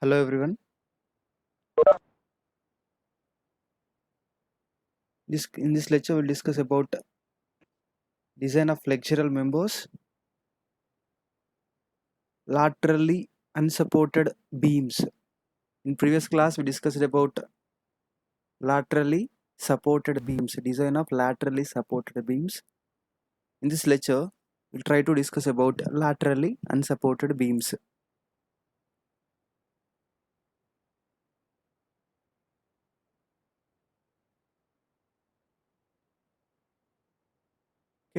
Hello everyone. In this lecture we'll discuss about design of flexural members, laterally unsupported beams. In previous class we discussed about laterally supported beams, design of laterally supported beams. In this lecture we'll try to discuss about laterally unsupported beams.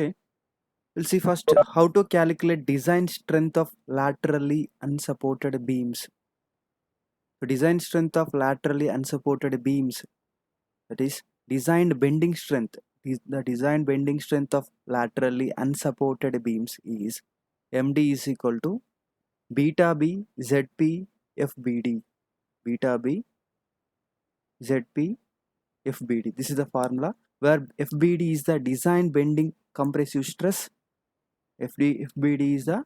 Okay, we'll see first how to calculate design strength of laterally unsupported beams. So design strength of laterally unsupported beams, that is designed bending strength. The design bending strength of laterally unsupported beams is MD is equal to beta B ZP FBD. Beta B ZP FBD. This is the formula where FBD is the design bending compressive stress. FBD is the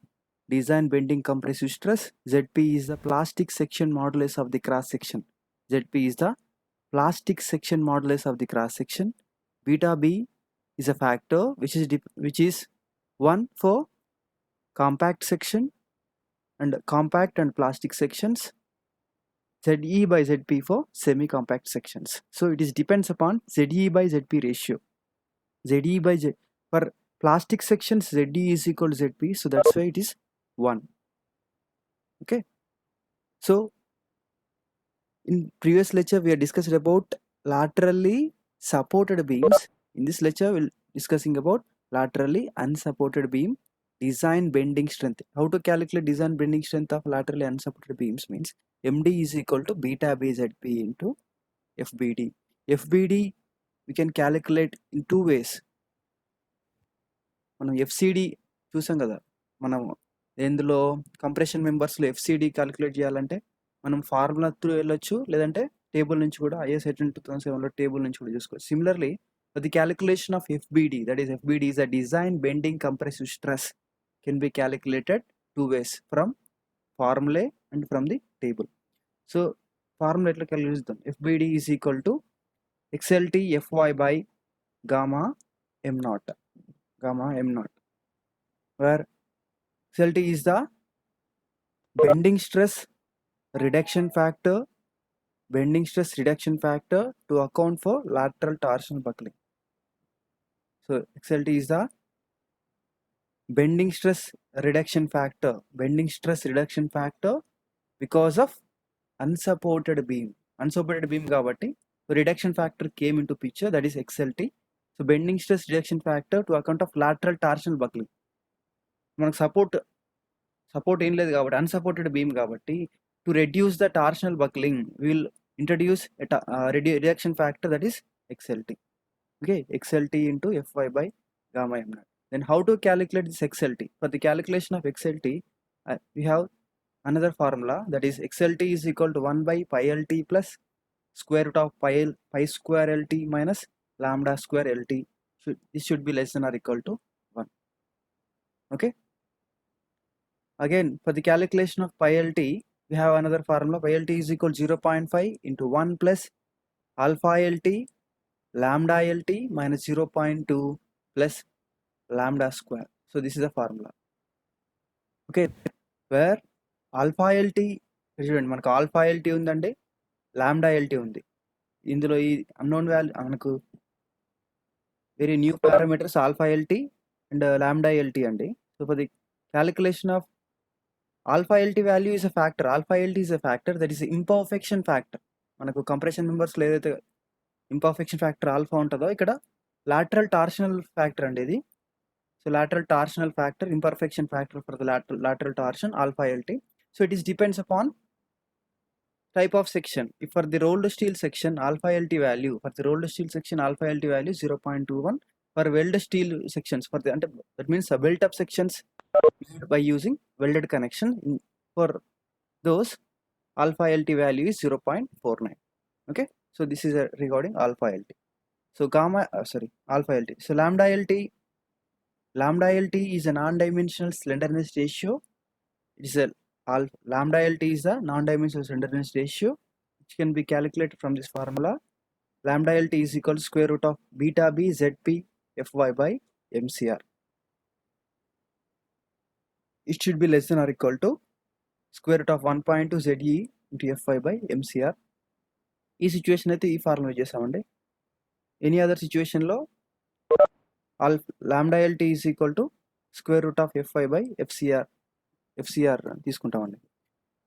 design bending compressive stress. ZP is the plastic section modulus of the cross section. ZP is the plastic section modulus of the cross section. Beta B is a factor which is 1 for compact section and compact and plastic sections, ZE by ZP for semi-compact sections. So it is depends upon ZE by ZP ratio. ZE by Z for plastic sections ZE is equal to ZP, so that's why it is 1. Okay, so in previous lecture we are discussed about laterally supported beams. In this lecture we'll discussing about laterally unsupported beam design bending strength. How to calculate design bending strength of laterally unsupported beams means MD is equal to beta BZP into FBD. FBD we can calculate in two ways. మనం FCD చూసాం కదా, మనం ఎందులో compression మెంబర్స్లో FCD calculate చేయాలంటే మనం formula through వెళ్ళొచ్చు, లేదంటే టేబుల్ నుంచి కూడా IS 2007లో టేబుల్ నుంచి కూడా చూసుకోవచ్చు. Similarly the calculation of FBD, that is FBD is a design bending compressive stress, can be calculated two ways, from formula and from the table. So formula ఎట్లా calculate చేద్దాం? FBD is equal to XLT FY by gamma m naught, where XLT is the bending stress reduction factor to account for lateral torsional buckling. So XLT is the bending stress reduction factor because of unsupported beam కాబట్టి reduction factor came into picture, that is XLT. So bending stress reduction factor to account of lateral torsional buckling. మనకు support ఏం లేదు కాబట్టి unsupported beam కాబట్టి to reduce the torsional buckling we will introduce a reduction factor, that is XLT. Okay, XLT into Fy by gamma m naught. Then how to calculate this XLT? For the calculation of XLT we have another formula, that is XLT is equal to 1 by pi LT plus square root of pi square LT minus lambda square LT. This should be less than or equal to 1. Okay, again for the calculation of pi LT we have another formula, pi LT is equal to 0.5 into 1 plus alpha LT lambda LT minus 0.2 plus lambda square. So this is the formula. Okay, where alpha LT చూడండి, మనకు alpha LT ఉందండి, lambda LT ఉంది. ఇందులో ఈ unknown value మనకు very new parameters alpha LT and lambda LT అండి. So for the calculation of alpha LT value is a factor, that is imperfection factor. మనకు compression మెంబర్స్లో ఏదైతే ఇంపర్ఫెక్షన్ ఫ్యాక్టర్ ఆల్ఫా ఉంటుందో ఇక్కడ లాటరల్ టార్షనల్ ఫ్యాక్టర్ అండి ఇది. So lateral torsional factor, imperfection factor for the lateral torsion alpha LT. So it is depends upon type of section. If for the rolled steel section alpha LT value, 0.21. For welded steel sections, for the that means built up sections by using welded connection, for those alpha LT value is 0.49. Okay, so this is regarding alpha LT. So alpha LT. So lambda LT is a non-dimensional slenderness ratio. It is a lambda LT is the non-dimensional slenderness ratio, which can be calculated from this formula. Lambda LT is equal to square root of beta B ZP Fy by MCR. It should be less than or equal to square root of 1.2 ZE into Fy by MCR. ఈ situation అయితే ఈ formula use చేసామండి. Any other సిచ్యువేషన్లో lambda LT is equal to square root of Fy by FCR తీసుకుంటామండి.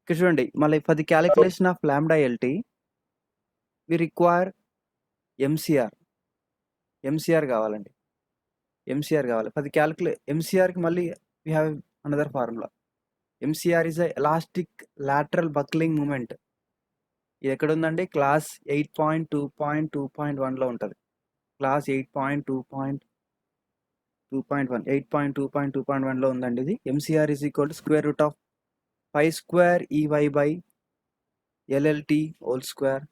ఇక్కడ చూడండి, మళ్ళీ for the calculation of lambda LT we require MCR కావాలండి. MCR కావాలి. ఫర్ ది MCRకి మళ్ళీ we have another formula. MCR is a elastic lateral buckling moment. ఇది ఎక్కడ ఉందండి? క్లాస్ 8.2.2.1లో ఉంటుంది. క్లాస్ 8.2.1లో ఉందండి ఇది. MCR is equal to square root of pi square EY by LLT whole square.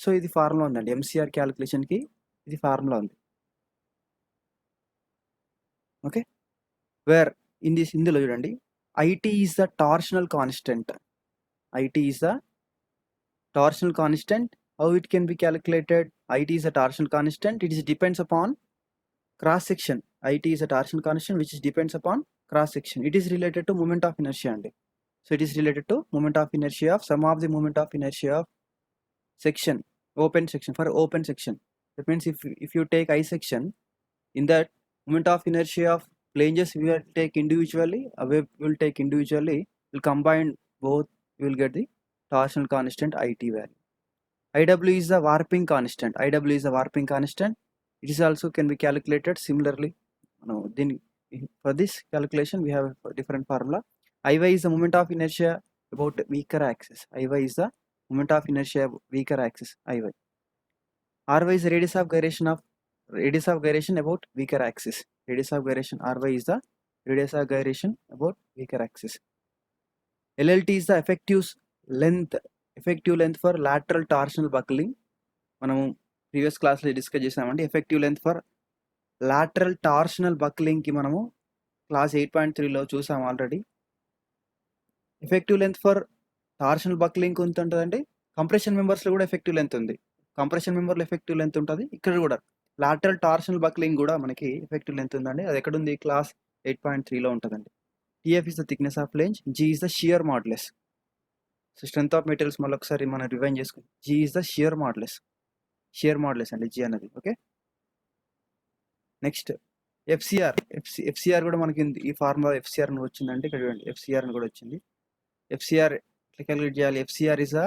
So ఇది formula ఉందండి. MCR క్యాలిక్యులేషన్కి ఇది ఫార్ములా ఉంది. ఓకే, వేర్ ఇందులో చూడండి, IT is the torsional constant. IT is the torsional constant. How it can be calculated? IT is a torsional constant. It is depends upon cross section. IT is a torsional constant which is depends upon cross section. It is related to moment of inertia అండి. So it is related to moment of inertia of sum of the moment of inertia of section, open section, for open section. That means if you take I section, in that moment of inertia of flanges we will take individually, wave will take individually, will combine both, you will get the torsional constant IT value. IW is the warping constant. IW is the warping constant. It is also can be calculated similarly. Then for this calculation we have a different formula. IY is the moment of inertia about weaker axis. IY is the moment of inertia weaker axis. IY. RY is the radius of gyration about weaker axis. Radius of gyration RY is the radius of gyration about weaker axis. LLT is the effective length for lateral torsional buckling. మనము previous క్లాస్లో discuss చేసామండి. Effective length for lateral torsional బక్లింగ్కి మనము class 8.3లో చూసాము already. Effective length for torsional buckling ఎంత ఉంటుందండి? Compression మెంబర్స్లో కూడా ఎఫెక్టివ్ లెంత్ ఉంది. కంప్రెషన్ మెంబర్లో ఎఫెక్టివ్ లెంత్ ఉంటుంది. ఇక్కడ కూడా లాటరల్ టార్షనల్ బక్లింగ్ కూడా మనకి ఎఫెక్టివ్ లెంత్ ఉందండి. అది ఎక్కడుంది? క్లాస్ 8.3లో ఉంటుందండి. TF is the thickness of flange. G is the shear modulus. So strength of materials మళ్ళీ ఒకసారి మనం రివైండ్ చేసుకుంటాం. G is the shear modulus అండి G అన్నది. ఓకే, నెక్స్ట్ FCR కూడా మనకి ఈ ఫార్ములా FCR అని వచ్చిందంటే ఇక్కడ చూడండి, FCR అని కూడా వచ్చింది. FCR ఎట్లా క్యాలిక్యులేట్ చేయాలి? FCR is a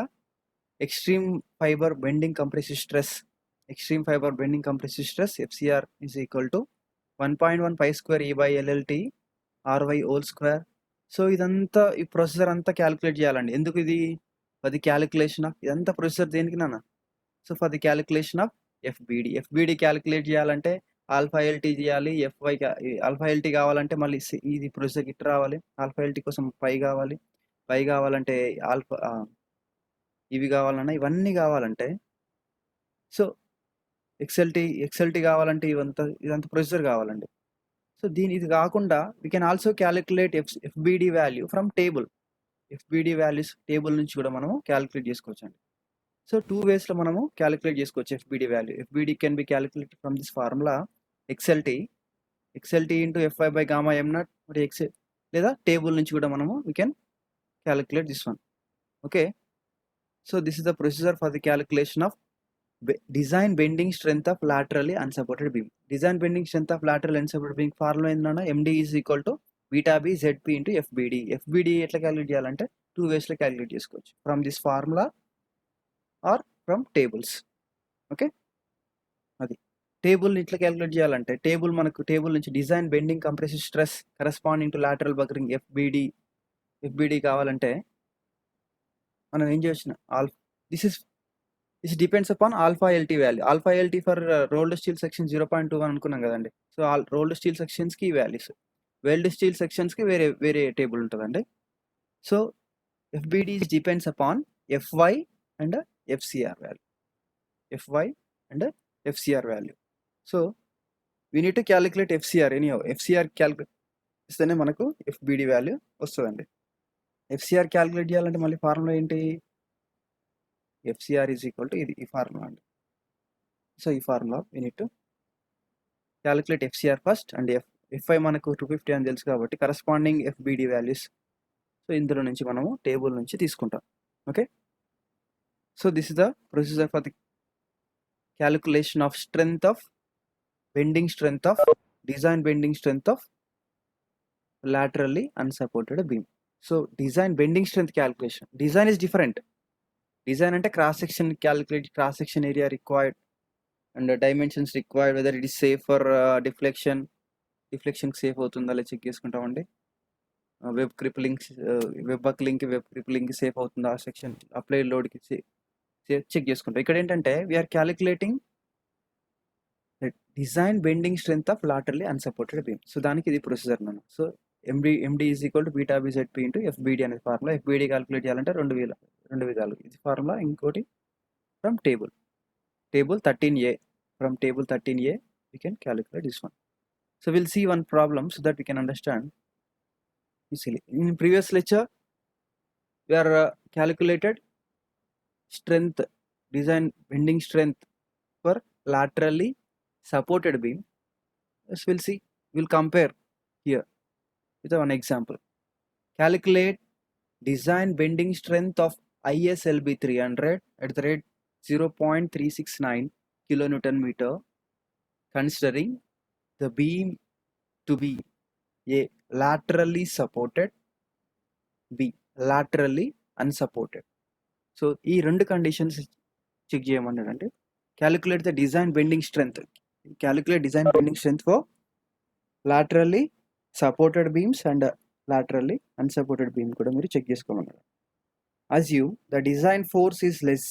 extreme fiber bending compressive stress. Extreme fiber bending compressive stress, FCR is equal to 1.1 pi square E by LLT RY whole square. So ఇదంతా ఈ ప్రొసెసర్ అంతా క్యాలిక్యులేట్ చేయాలండి. ఎందుకు ఇది? ఫర్ ది క్యాలిక్యులేషన్ ఆఫ్ ఇదంతా processor దేనికి నాన్న? So for the calculation of FBD calculate చేయాలంటే ఆల్ఫా LT చేయాలి. ఆల్ఫా LT కావాలంటే మళ్ళీ ఇది ప్రొసెసర్ ఇట్ రావాలి. ఆల్ఫా LT కోసం పై కావాలంటే ఆల్ఫా ఇవి కావాలన్నా ఇవన్నీ కావాలంటే, సో XLT కావాలంటే ఇదంతా ప్రొసెసర్ కావాలండి. సో ఇది కాకుండా we can also calculate FBD value from table. FBD values table నుంచి కూడా మనము క్యాలిక్యులేట్ చేసుకోవచ్చు అండి. సో 2 వేస్లో మనము క్యాలిక్యులేట్ చేసుకోవచ్చు FBD value. FBD can be calculated from this formula XLT into Fy by gamma M0 మరి లేదా టేబుల్ నుంచి కూడా మనము we can calculate this one. Okay, so this is the procedure for the calculation of design bending strength of laterally unsupported beam. Design bending strength of lateral unsupported beam formula ఏంటన్నా MD is equal to beta B ZP into FBD. FBD ఎట్లా calculate చేయాలంటే 2 వేస్లో calculate చేసుకోవచ్చు, from this formula or from tables. Okay, అది table ఇట్లా calculate చేయాలంటే మనకు table నుంచి design bending compressive stress corresponding to lateral buckling FBD కావాలంటే మనం ఏం చేయొచ్చు? This depends upon alpha LT value. Alpha LT for rolled steel section 0.21 అనుకున్నాం కదండి. సో rolled steel sections కి వాల్యూస్, వెల్డ్ స్టీల్ సెక్షన్స్ కి వేరే టేబుల్ ఉంటుందండి. So FBD depends upon Fy and FCR value. So we need to calculate FCR anyhow. FCR calculate చేస్తేనే మనకు FBD value వస్తుందండి. FCR calculate చేయాలంటే మళ్ళీ ఫార్ములా ఏంటి? FCR ఈజ్ ఈక్వల్ టు ఇది ఈ ఫార్ములా అండి. సో ఈ formula we need to calculate FCR first and FI మనకు 250 అని తెలుసు కాబట్టి కరస్పాండింగ్ FBD వాల్యూస్ సో ఇందులో నుంచి మనము టేబుల్ నుంచి తీసుకుంటాం. Okay, so this is the procedure for the calculation of strength of bending strength of design bending strength of laterally unsupported beam. So design bending strength calculation. Design is different. Design ante cross section calculate, cross section area required and the dimensions required, whether it is safe for deflection safe అవుతుందా లేదా check చేసుకుంటామండి. Web crippling web buckling web crippling safe అవుతుందా ఆ section applied లోడ్కి check చేసుకుంటాం. ఇక్కడ ఏంటంటే we're calculating design bending strength of laterally unsupported beam. So దానికి ఇది ప్రొసీజర్ అన్నమాట. So MD is equal to beta BZP into FBD అనేది ఫార్ములా. FBD క్యాలిక్యులేట్ చేయాలంటే రెండు విధాలు ఇది ఫార్ములా. ఇంకోటి from table 13A, from table 13A we can calculate this one. So we'll see one problem so that we can understand easily. In previous lecture we are calculated strength, design bending strength for laterally supported beam. As we'll see, we'll compare here with one example. Calculate design bending strength of ISLB 300 at the rate 0.369 kilonewton meter, considering the beam to be A laterally supported, B laterally unsupported. So ఈ రెండు conditions check చేయమన్నాడంటే calculate the design bending strength. Calculate design bending strength for laterally supported beams and laterally unsupported beam కూడా మీరు check చేసుకోమన్నారు. Assume the design force is less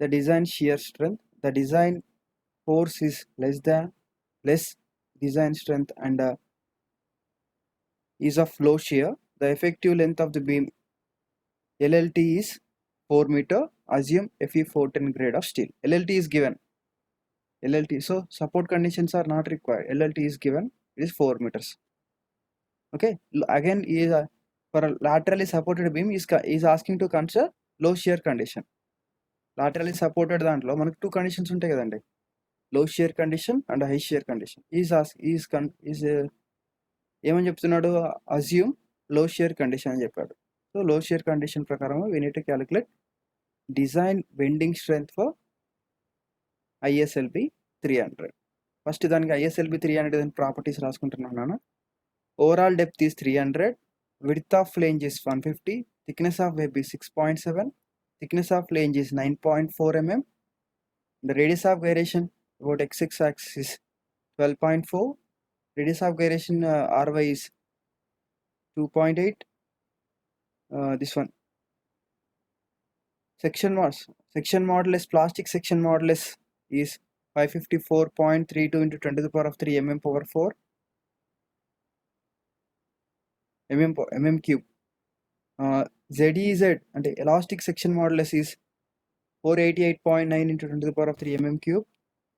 the design shear strength, the design force is less than design strength and is of low shear. The effective length of the beam LLT is 4 meter. Assume Fe 410 grade of steel. LLT is given. LLT, so support conditions are not required. LLT is given, it is 4 meters. Okay, again is for a laterally supported beam is asking to consider low shear condition. Laterally supported దాంట్లో మనకు 2 conditions ఉంటాయి కదండి, low shear condition and high shear condition. ఏమని చెప్తున్నాడు, assume low shear condition అని చెప్పాడు. So low shear condition ప్రకారం we need to calculate design bending strength for ISLB 300. First దానికి ISLB 300 అని ప్రాపర్టీస్ రాసుకుంటున్నాను. Overall depth is 300, width of flange is 150, thickness of web is 6.7, thickness of flange is 9.4 mm, the radius of gyration about x axis is 12.4, radius of gyration RY is 2.8. This one section modulus, plastic section modulus is 554.32 into 10 to the power of 3 mm power 4 mm cube. ZEZ and elastic section modulus is 488.9 into 10 to the power of 3 mm cube.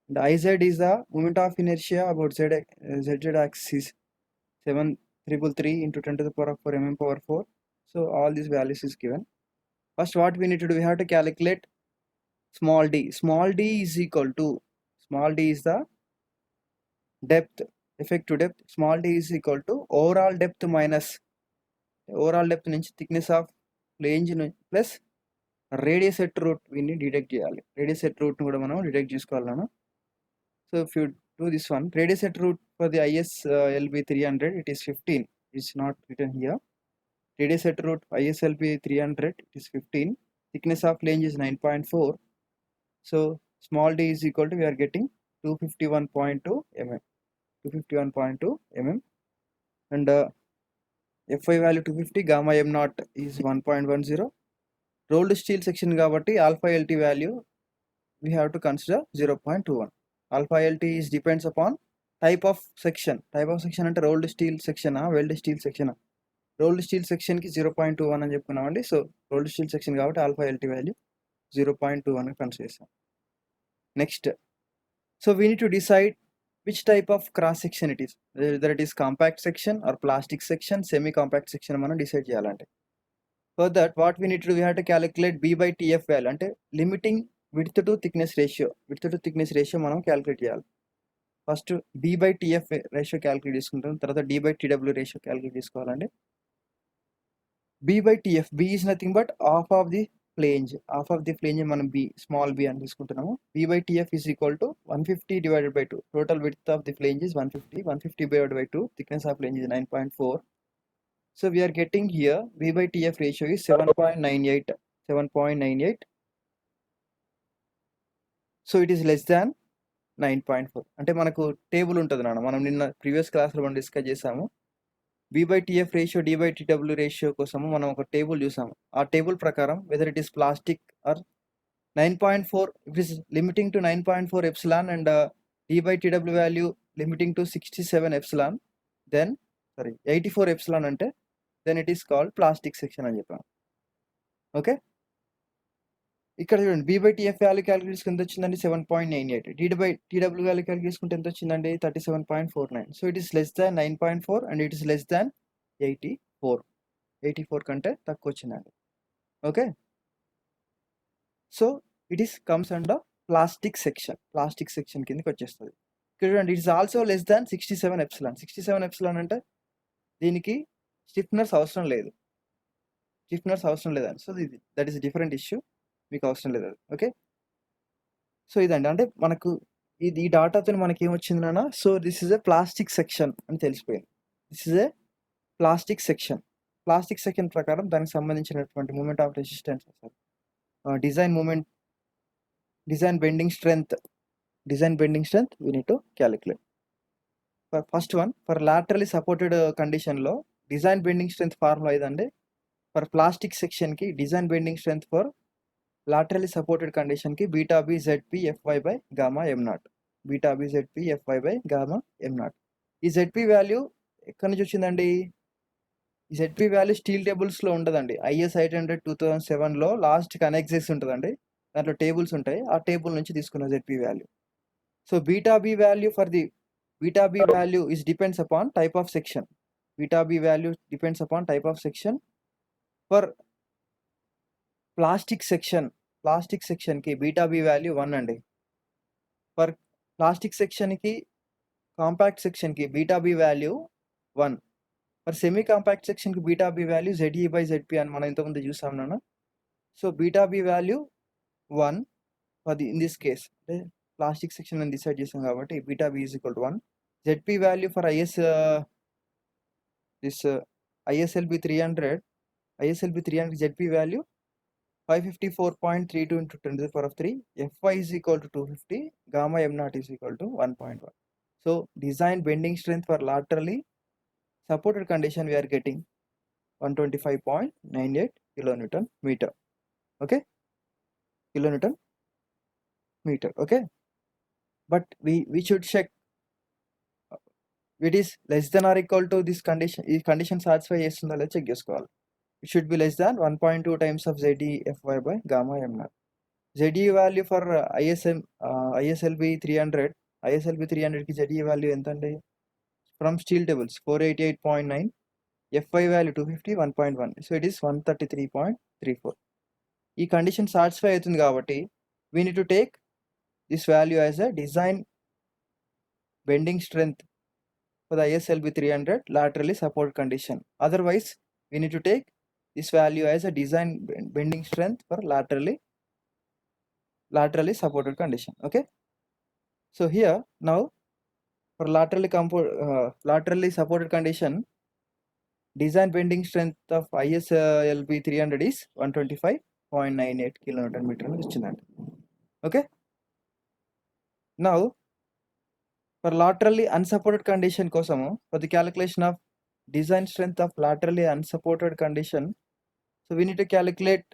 And IZ is the moment of inertia about ZZ axis is 7333 into 10 to the power of 4 mm power 4. So all these values is given. First what we need to do, we have to calculate small d. Small d is equal to, small d is the depth, effective depth. Small d is equal to overall depth minus overall depth నుంచి thickness of flange plus radius at root వీని deduct చేయాలి. radius at root కూడా మనం deduct చేసుకోవాలన్నా. So if you do this one, radius at root for the ISLB 300 it is 15, it's not written here. Radius at root ISLB 300 it is 15, thickness of flange is 9.4. So small d is equal to, we are getting 251.2 mm, 251.2 mm, and Fy value 250, gamma m naught is 1.10. Rolled steel section కాబట్టి alpha LT value we have to consider 0.21. Alpha LT is depends upon type of section. Type of section అంటే rolled steel section welded steel section. Rolled steel section కి 0.21 అని చెప్పుకున్నామండి. So rolled steel section కాబట్టి alpha LT value 0.21 consider చేస్తాం. Next, so we need to decide which type of cross section it is, whether it is compact section or plastic section, semi compact section మనం decide చేయాలంటే. For that, what we need to do, we have to calculate b by tf value, అంటే limiting width to thickness ratio మనం calculate చేయాలి. First b by tf ratio calculate చేసుకుంటాం, తర్వాత d by tw ratio calculate చేసుకోవాలండి. b by tf, b is nothing but half of the flange మనం b small b అని తీసుకుంటున్నాము. b by tf is equal to 150 divided by 2. Total width of the flange is 150 divided by 2. Thickness of flange is 9.4. So we are getting here b by tf ratio is 7.98. So it is less than 9.4. అంటే మనకు table ఉంటుంది నాన్న, మనం నిన్న previous క్లాస్లో మనం discuss చేసాము. b by tf ratio d by tw ratio కోసము మనం ఒక టేబుల్ చూసాము. ఆ టేబుల్ ప్రకారం whether it is plastic are 9.4, if it is limiting to 9.4 epsilon and d by tw value limiting to 67 epsilon, then 84 epsilon అంటే then it is called plastic section అని చెప్పాము. Okay, ఇక్కడ చూడండి b by tf value calculate చేసుకుంటే ఎంత వచ్చిందండి 7.98. d by tw value calculate చేసుకుంటే ఎంత వచ్చిందండి 37.49. So it is less than 9.4 and it is less దాన్ 84 కంటే తక్కువ వచ్చిందండి. Okay, so it is comes under plastic section కిందకి వచ్చేస్తుంది. ఇక్కడ చూడండి, it is also less than 67 epsilon. 67 epsilon అంటే దీనికి స్టిఫ్నర్స్ అవసరం లేదండి. So that is different issue, మీకు అవసరం లేదు అది. ఓకే, సో ఇదండి, అంటే మనకు ఈ డాటాతో మనకి ఏమొచ్చింది నాన్న, so this is a plastic section అని తెలిసిపోయింది. This is a plastic section ప్రకారం దానికి సంబంధించినటువంటి moment of resistance, design bending strength we need to calculate. First one, for laterally supported కండిషన్లో డిజైన్ బెండింగ్ స్ట్రెంత్ ఫార్ములా ఇదండి. ఫర్ ప్లాస్టిక్ సెక్షన్కి design bending strength for laterally supported కండిషన్కి beta B ZP FY by gamma M naught. ఈ ZP value ఎక్కడి నుంచి వచ్చిందండి? ఈ ZP value steel టేబుల్స్లో ఉండదండి. IS 800 2007లో లాస్ట్కి అనెక్సెస్ ఉంటుందండి, దాంట్లో టేబుల్స్ ఉంటాయి, ఆ టేబుల్ నుంచి తీసుకున్న ZP value. So beta B value is depends upon type of section. Beta B value depends upon type of section. For plastic section ki beta B value 1 అండి. For plastic section ki compact section ki beta B value 1. For semi compact section ki beta B value ZE by ZP అని మనం ఇంతకుముందు చూసాం నాన్న. So beta B value 1 for in this case అంటే plastic section అని decide చేసాం కాబట్టి beta B is equal to 1. ZP value for ISLB 300 ZP value 554.32 into 10 to the power of 3. Fy is equal to 250. Gamma m naught is equal to 1.1. So design bending strength for laterally supported condition we are getting 125.98 kilonewton meter. Okay, kilonewton meter. Okay, but we should check it is less than or equal to this condition. ఈ condition satisfy చేస్తుందో లేదో check చేసుకోవాలి. It should be less than 1.2 times of ZE Fy by gamma m naught. ZE value for ISLB 300 కి ZE value ఎంత అండి? From steel tables 488.9, Fy value 250, 1.1. So it is 133.34. ఈ condition satisfy అవుతుంది కాబట్టి we need to take this value as a design bending strength for the ISLB 300 laterally supported condition. Otherwise we need to take this value as a design bending strength for laterally supported condition. Okay, so here now for laterally supported condition, design bending strength of ISLB 300 is 125.98 kilonewton meter అని ఇచ్చిందండి. Okay, now for laterally unsupported condition కోసము for the calculation of design strength of laterally unsupported condition, so we need to calculate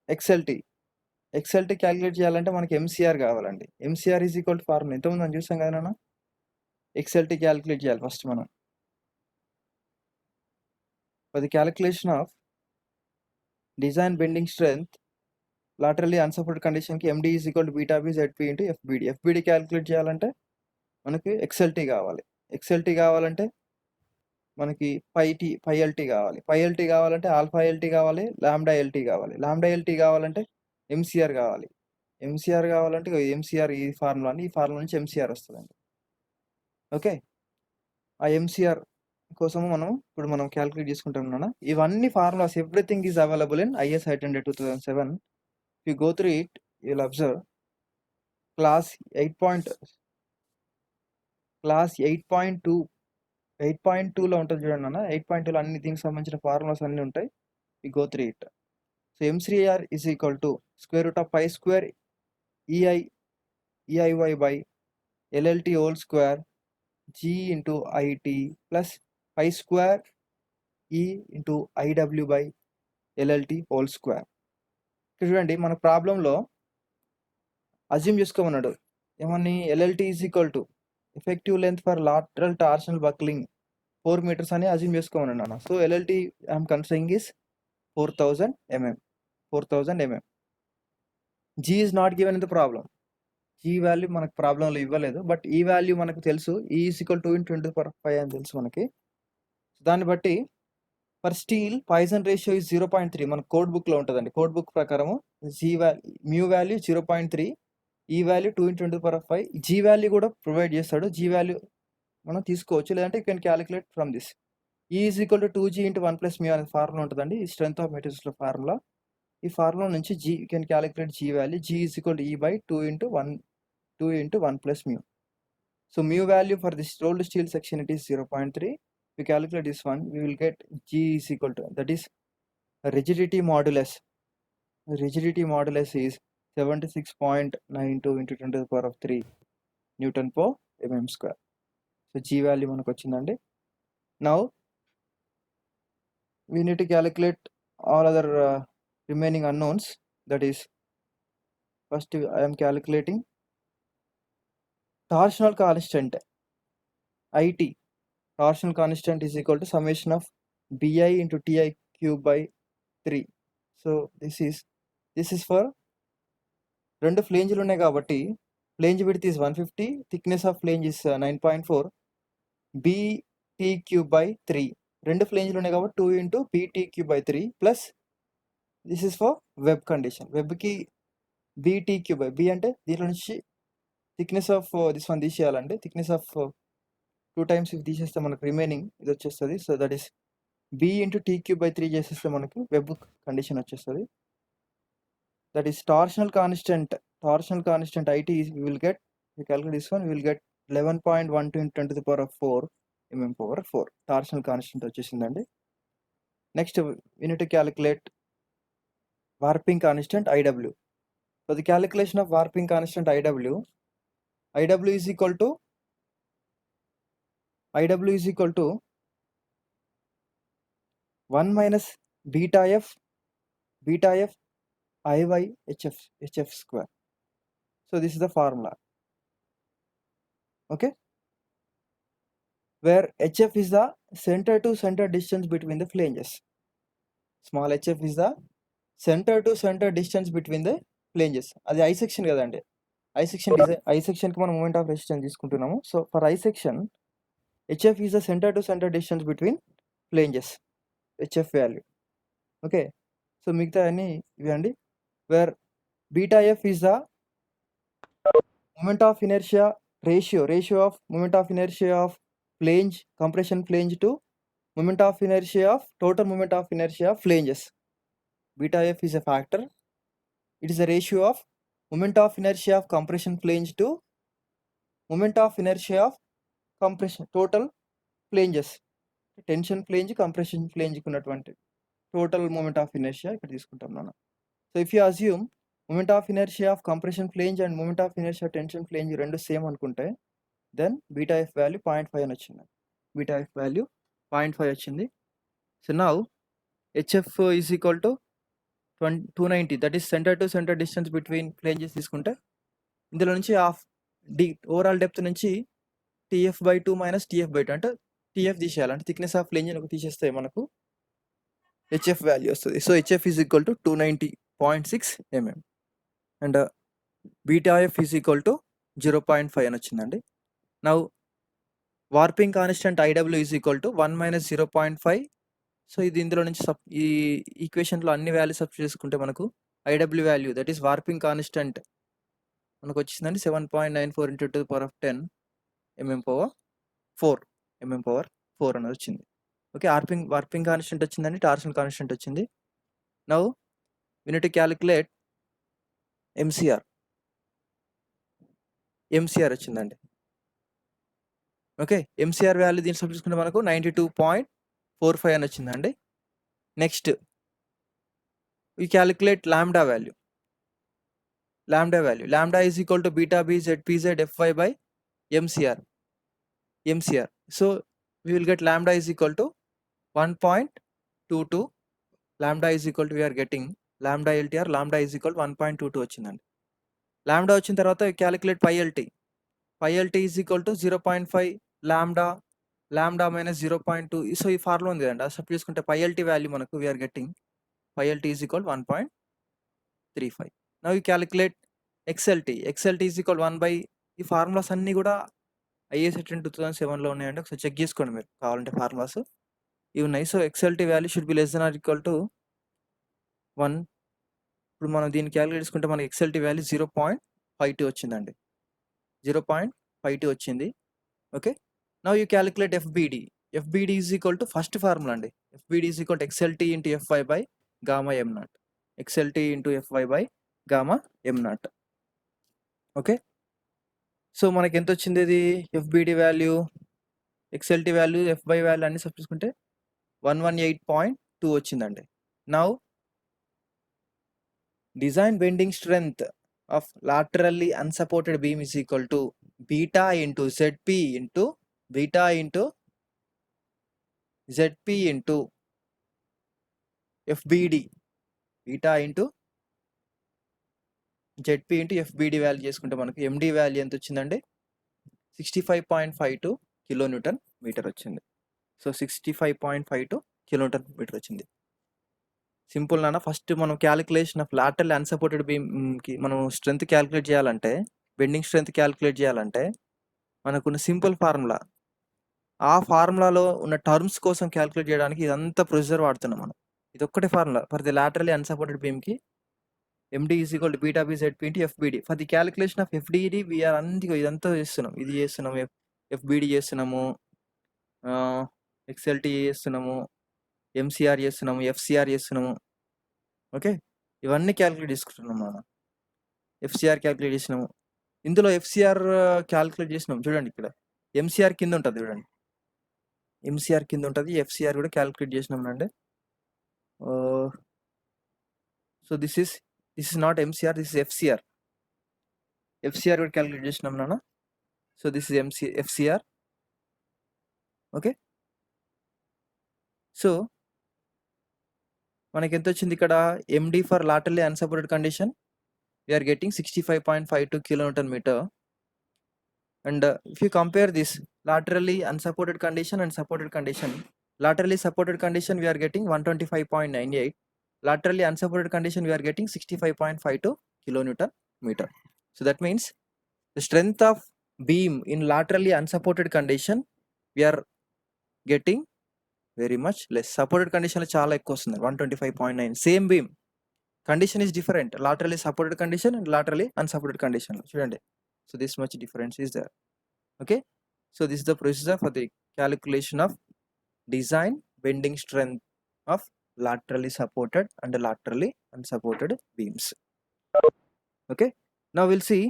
XLT calculate చేయాలంటే మనకి MCR కావాలండి. MCR is equal to formula ఇంతకుముందు మనం చూసాం కదా నాన్న. XLT క్యాలిక్యులేట్ చేయాలి ఫస్ట్ మనం. For the calculation of design bending strength laterally unsupported కండిషన్కి MD is equal to beta B ZP into FBD calculate చేయాలంటే మనకి XLT కావాలి. XLT కావాలంటే మనకి పై ఎల్టీ కావాలి. పై ఎల్టీ కావాలంటే ఆల్ఫా ఎల్టీ కావాలి, లాంబ్డా ఎల్టీ కావాలి. లాంబ్డా ఎల్టీ కావాలంటే ఎంసీఆర్ కావాలి. ఎంసీఆర్ కావాలంటే ఎంసీఆర్ ఈ ఫార్ములా నుంచి ఎంసీఆర్ వస్తుందండి. ఓకే, ఆ ఎంసీఆర్ కోసము ఇప్పుడు మనం క్యాలిక్యులేట్ చేసుకుంటాం. ఇవన్నీ formulas everything is available in IS 800/2007. You go through it, you will observe class 8.2లో ఉంటుంది చూడండి అన్న. 8.2లో అన్ని దీనికి సంబంధించిన ఫార్ములాస్ అన్నీ ఉంటాయి. You go through it. So M3R is equal to square root of pi square EIY by LLT whole square G into IT plus pi square E into IW by LLT whole square. ఇక్కడ చూడండి, మన ప్రాబ్లంలో assume చేసుకోమన్నాడు ఏమని, LLT is equal to effective length for lateral torsional buckling 4 meters అని assume చేసుకోమన్నాడు అన్న. So LLT I'm considering is 4000 mm. G is not given in the problem. G value మనకు ప్రాబ్లంలో ఇవ్వలేదు, బట్ ఈ వాల్యూ మనకు తెలుసు. E is equal to 2 × 10⁵ అని తెలుసు మనకి. దాన్ని బట్టి for steel poison ratio is 0.3 మన కోడ్ బుక్లో ఉంటుందండి. కోడ్ బుక్ ప్రకారము మ్యూ వాల్యూ 0.3, ఈ వాల్యూ 2 × 10⁵. G వాల్యూ కూడా ప్రొవైడ్ చేస్తాడు. G వాల్యూ మనం తీసుకోవచ్చు, లేదంటే you can calculate from this. E is equal to 2G × 1 + μ అనే ఫార్ములా ఉంటుందండి. ఈ స్ట్రెంత్ ఆఫ్ మెటీరియల్స్లో ఫార్ములా. ఈ ఫార్ములా నుంచి G you can calculate G value. G is equal to E by 2 × 1 + μ. So mu value for this rolled steel section it is 0.3. We calculate this one, we will get G is equal to, that is rigidity modulus. Rigidity modulus is 76.92 × 10⁻³ Newton/mm². So G value మనకు వచ్చిందండి. Now we need to calculate all other remaining unknowns. That is, first I am calculating torsional constant IT. Torsional constant is equal to summation of BI into TI cube by 3. So this is for రెండు ఫ్లేంజ్లు ఉన్నాయి కాబట్టి flange width is 150, thickness of flange is 9.4, BT³/3. రెండు ఫ్లేంజ్లు ఉన్నాయి కాబట్టి 2 × BT³/3 plus this is for web condition. వెబ్కి BT³ B అంటే దీంట్లో నుంచి థిక్నెస్ ఆఫ్ దిస్ వన్ తీసేయాలండి. థిక్నెస్ ఆఫ్ 2 times ఇవి తీసేస్తే మనకు రిమైనింగ్ ఇది వచ్చేస్తుంది. So that is B × T³/3 చేసేస్తే మనకు వెబ్ కండిషన్ వచ్చేస్తుంది. That is torsional constant IT we will get, we calculate this one, we will get 11.12 × 10⁴ mm/4 torsional constant వచ్చేసిందండి. Next we need to calculate warping constant IW. For the calculation of warping constant IW is equal to 1 minus beta f I by hf square. So this is the formula. Okay, where hf is the center to center distance between the flanges. Small hf is the center to center distance between the flanges. అది I section కదండి. I section కి మనం moment of resistance తీసుకుంటున్నాము. So for I section hf is the center to center distance between flanges, hf value. Okay, so మిగతా అన్ని ఇవి అండి. Where beta f is the moment of inertia ratio of moment of inertia of flange, compression flange to moment of inertia of total moment of inertia of flanges. Beta f is a factor. It is a ratio of moment of inertia of compression flange to moment of inertia of compression total flanges. Tension flange, compression flange ఉన్నటువంటి total moment of inertia ఇక్కడ తీసుకుంటాం మనం. So if you assume moment of inertia of compression flange and moment of inertia of tension flange రెండు same అనుకుంటే then beta f value 0.5 అని వచ్చింది. Beta f value 0.5 వచ్చింది. So now hf is equal to 290, that is center to center distance between flanges తీసుకుంటే ఇందులో నుంచి half overall depth నుంచి TF/2 minus TF/2 అంటే TF తీసేయాలి, అంటే థిక్నెస్ ఆఫ్ ఫ్లేంజ్ తీసేస్తే మనకు HF వాల్యూ వస్తుంది. So HF is equal to 290.6 mm and beta F is equal to 0.5 అని వచ్చిందండి. Now warping constant IW is equal to 1 minus 0.5. So ఇది ఇందులో నుంచి ఈ ఈక్వేషన్లో అన్ని వాల్యూస్ సబ్ చేసుకుంటే మనకు IW value that is warping constant మనకు వచ్చిందండి 7.94 ఇంటూ 10 mm పవర్ 4 అనేది వచ్చింది. ఓకే, వార్పింగ్ కాన్స్టెంట్ వచ్చిందండి, టార్షన్ కాన్స్టెంట్ వచ్చింది. Now we need to calculate MCR వచ్చిందండి. ఓకే, ఎంసీఆర్ వాల్యూ దీన్ని సబ్ చేసుకుంటే మనకు 92.45 అని వచ్చిందండి. Next we calculate lambda value. Lambda is equal to beta b zpz fy by MCR. So we will get lambda is equal to 1.22. Lambda is equal to we are getting lambda LTR. Lambda is equal to 1.22 వచ్చిందండి. Lambda వచ్చిన తర్వాత calculate pi LT is equal to 0.5 lambda minus 0.2. So ఈ formula ఉంది కదండి, sub చేసుకుంటే pi LT value మనకు we are getting pi LT is equal 1.35. Now you calculate XLT is equal 1 ఈ formulas అన్నీ కూడా ఐఏ సెక్షన్ 2007లో ఉన్నాయండి, ఒకసారి చెక్ చేసుకోండి మీరు కావాలంటే ఫార్ములాస్ ఇవి ఉన్నాయి. So XLT value should be less than or equal to 1. ఇప్పుడు మనం దీన్ని క్యాలిక్యులేట్ చేసుకుంటే మనకి ఎక్స్ఎల్టీ వాల్యూ 0.52 వచ్చిందండి, 0.52 వచ్చింది. Okay, now you calculate FBD is equal to first formula అండి, FBD is equal to XLT into FI by gamma M naught, XLT into FI by gamma M naught. Okay, so మనకి ఎంత వచ్చింది ఇది FBD value, XLT value, ఎఫ్బై value అన్ని sub చేసుకుంటే 118.2 వచ్చిందండి. Now design bending strength of laterally unsupported beam is equal to beta into ZP into FBD. beta into ZP into FBD value చేసుకుంటే మనకు MD వాల్యూ ఎంత వచ్చిందండి 65.52 కిలోన్యూటన్ మీటర్ వచ్చింది. So 65.52 kilonewton metre వచ్చింది. Simple నాన్న, first మనం calculation of lateral unsupported బీమ్కి మనం strength calculate చేయాలంటే, బెండింగ్ స్ట్రెంత్ క్యాలిక్యులేట్ చేయాలంటే మనకున్న సింపుల్ ఫార్ములా, ఆ ఫార్ములాలో ఉన్న టర్మ్స్ కోసం క్యాలిక్యులేట్ చేయడానికి ఇదంతా ప్రొసీజర్ వాడుతున్నాం మనం. ఇది ఒక్కటే formula for the laterally unsupported బీమ్కి MD is equal to beta B ZP into FBD. For the calculation of FDD we are ఇదంతా చేస్తున్నాం, ఇది చేస్తున్నాము, FBD చేస్తున్నాము, XLT చేస్తున్నాము, MCR చేస్తున్నాము, FCR చేస్తున్నాము. ఓకే, ఇవన్నీ క్యాలిక్యులేట్ చేసుకుంటున్నాం మనం. FCR క్యాలిక్యులేట్ చేసినాము, ఇందులో FCR క్యాలిక్యులేట్ చేసినాం చూడండి, ఇక్కడ MCR కింద ఉంటుంది చూడండి, MCR కింద ఉంటుంది, FCR కూడా క్యాలిక్యులేట్ చేసినాం అండి. So this is not MCR, this is FCR కూడా క్యాలిక్యులేట్ చేసినాం నాన్న. So this is FCR. Okay, so మనకి ఎంత వచ్చింది ఇక్కడ MD for laterally unsupported condition we are getting 65.52 kilonewton meter. And if you compare this laterally unsupported condition and supported condition, laterally supported condition we are getting 125.98, laterally unsupported condition we are getting 65.52 kilonewton meter. So that means the strength of beam in laterally unsupported condition we are getting very much less. Supported condition లో చాలా ఎక్కువ వస్తుంది 125.9. Same beam, condition is different, laterally supported condition and laterally unsupported condition చూడండి. So this much difference is there. Okay, so this the procedure for the calculation of design bending strength of laterally supported and laterally unsupported beams. Okay, now will see,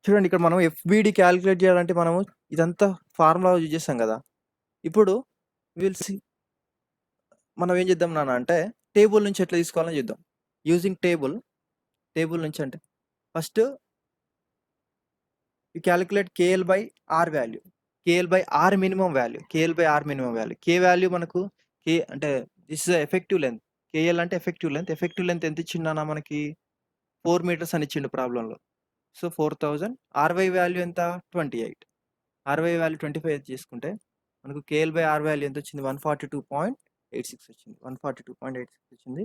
చూడండి ఇక్కడ మనం FBD calculate చేయాలంటే మనము ఇదంతా formula use చేస్తాం కదా. ఇప్పుడు will see మనం ఏం చేద్దాం నాన్న అంటే టేబుల్ నుంచి ఎట్లా తీసుకోవాలని చూద్దాం. యూజింగ్ టేబుల్ నుంచి అంటే first you calculate KL by R value, KL by R minimum value, K value మనకు K అంటే this is effective length, KL అంటే ఎఫెక్టివ్ లెంత్ ఎంత ఇచ్చిండన్నా మనకి 4 meters అని ఇచ్చిండు ప్రాబ్లంలో. సో 4000. RY వాల్యూ ఎంత 28, RY వాల్యూ 25 తీసుకుంటే మనకు KL బై R వాల్యూ ఎంత వచ్చింది 142.86 వచ్చింది, 142.86 వచ్చింది.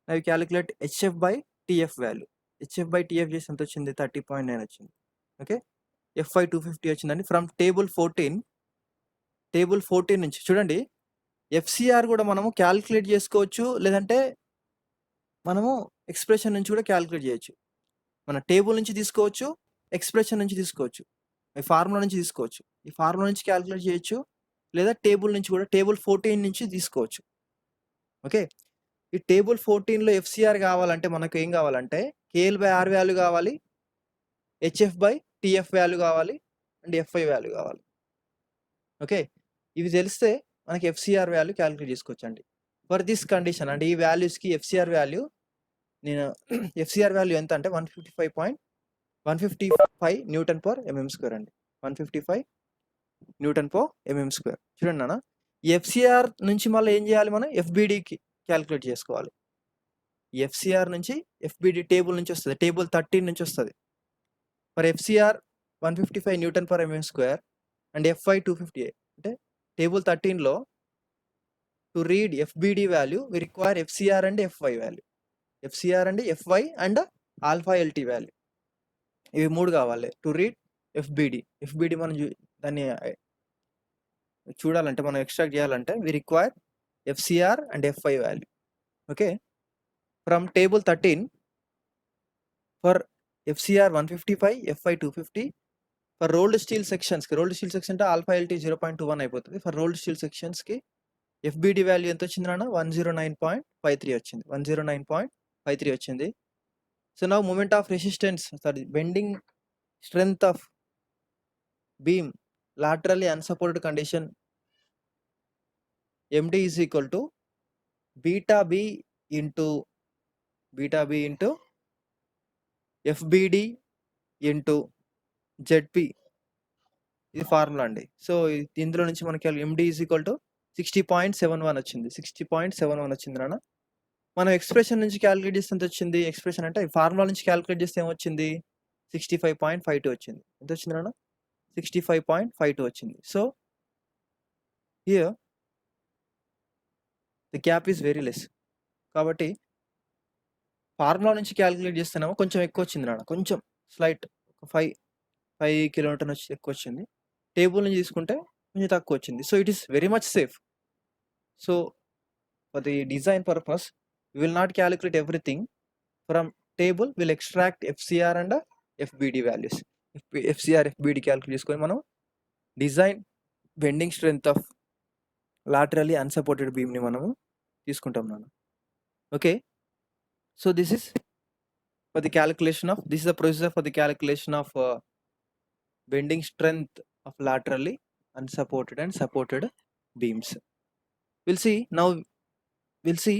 అవి calculate HF by TF value, HF by TF చేసి ఎంత వచ్చింది 30.9 వచ్చింది. ఓకే, FI 250 వచ్చిందండి. ఫ్రమ్ టేబుల్ 14 నుంచి చూడండి, FCR కూడా మనము క్యాలిక్యులేట్ చేసుకోవచ్చు, లేదంటే మనము ఎక్స్ప్రెషన్ నుంచి కూడా క్యాలిక్యులేట్ చేయొచ్చు. మన టేబుల్ నుంచి తీసుకోవచ్చు, ఎక్స్ప్రెషన్ నుంచి తీసుకోవచ్చు, ఈ ఫార్ములా నుంచి తీసుకోవచ్చు. ఈ ఫార్ములా నుంచి క్యాలిక్యులేట్ చేయొచ్చు, లేదా టేబుల్ నుంచి కూడా టేబుల్ 14 నుంచి తీసుకోవచ్చు. ఓకే, ఈ టేబుల్ 14లో FCR కావాలంటే మనకు ఏం కావాలంటే KL/R వాల్యూ కావాలి, HF/TF వాల్యూ కావాలి, అండ్ FI వాల్యూ కావాలి. ఓకే, ఇవి తెలిస్తే మనకి FCR వాల్యూ క్యాలిక్యులేట్ చేసుకోవచ్చు అండి. ఫర్ దిస్ కండిషన్ అంటే ఈ వాల్యూస్కి FCR వాల్యూ నేను FCR వాల్యూ ఎంత అంటే 155 న్యూటన్ పర్ mm స్క్వేర్ అండి. 155 న్యూటన్ పర్ mm స్క్వేర్. చూడండి నాన్న, ఈ FCR నుంచి మళ్ళీ ఏం చేయాలి, మనం FBDకి క్యాలిక్యులేట్ చేసుకోవాలి. ఈ FCR నుంచి FBD టేబుల్ నుంచి వస్తుంది, టేబుల్ 13 నుంచి వస్తుంది. For FCR 155 newton per mm square and FI 250. అంటే టేబుల్ 13లో to read FBD value we require FCR and FI value, FCR and FI and alpha LT value, ఇవి 3 కావాలి టు రీడ్ FBD. మనం దాన్ని చూడాలంటే, మనం ఎక్స్ట్రాక్ట్ చేయాలంటే we require FCR and FI value. Okay, from table 13 for FCR 155, FI 250. For rolled steel సెక్షన్స్కి, rolled steel section అంటే alpha LT 0.21 అయిపోతుంది. ఫర్ రోల్డ్ స్టీల్ సెక్షన్స్కి FBD వాల్యూ ఎంత వచ్చింది నాన్న, 109.53 వచ్చింది. 109.53 వచ్చింది. So now moment of resistance, bending strength of beam laterally unsupported condition MD is equal to beta B into FBD into ZP. ఇది formula అండి. సో ఇందులో నుంచి మనకి MD is equal to 60.71 వచ్చింది. 60.71 వచ్చింది నాన్న. మనం ఎక్స్ప్రెషన్ నుంచి క్యాలిక్యులేట్ చేస్తే ఎంత వచ్చింది, ఎక్స్ప్రెషన్ అంటే ఫార్ములా నుంచి క్యాలిక్యులేట్ చేస్తే ఏమొచ్చింది, 65.52 వచ్చింది. ఎంత వచ్చింది నాన్న, 65.52 వచ్చింది. So here the gap is very less. కాబట్టి ఫార్ములా నుంచి క్యాలిక్యులేట్ చేస్తేనేమో కొంచెం ఎక్కువ వచ్చింది నాన్న, కొంచెం స్లైట్ 5 కిలోమీటర్ నుంచి ఎక్కువ వచ్చింది. టేబుల్ నుంచి తీసుకుంటే కొంచెం తక్కువ వచ్చింది. So it is very much safe. So for the design purpose we will not calculate everything from table, will extract FCR and FBD values. FCR FBD calculate చేసుకొని మనం design bending strength of laterally unsupported beam ని మనము తీసుకుంటాం నాన్న. Okay, so this is the procedure for the calculation of bending strength of laterally unsupported and supported beams. We'll see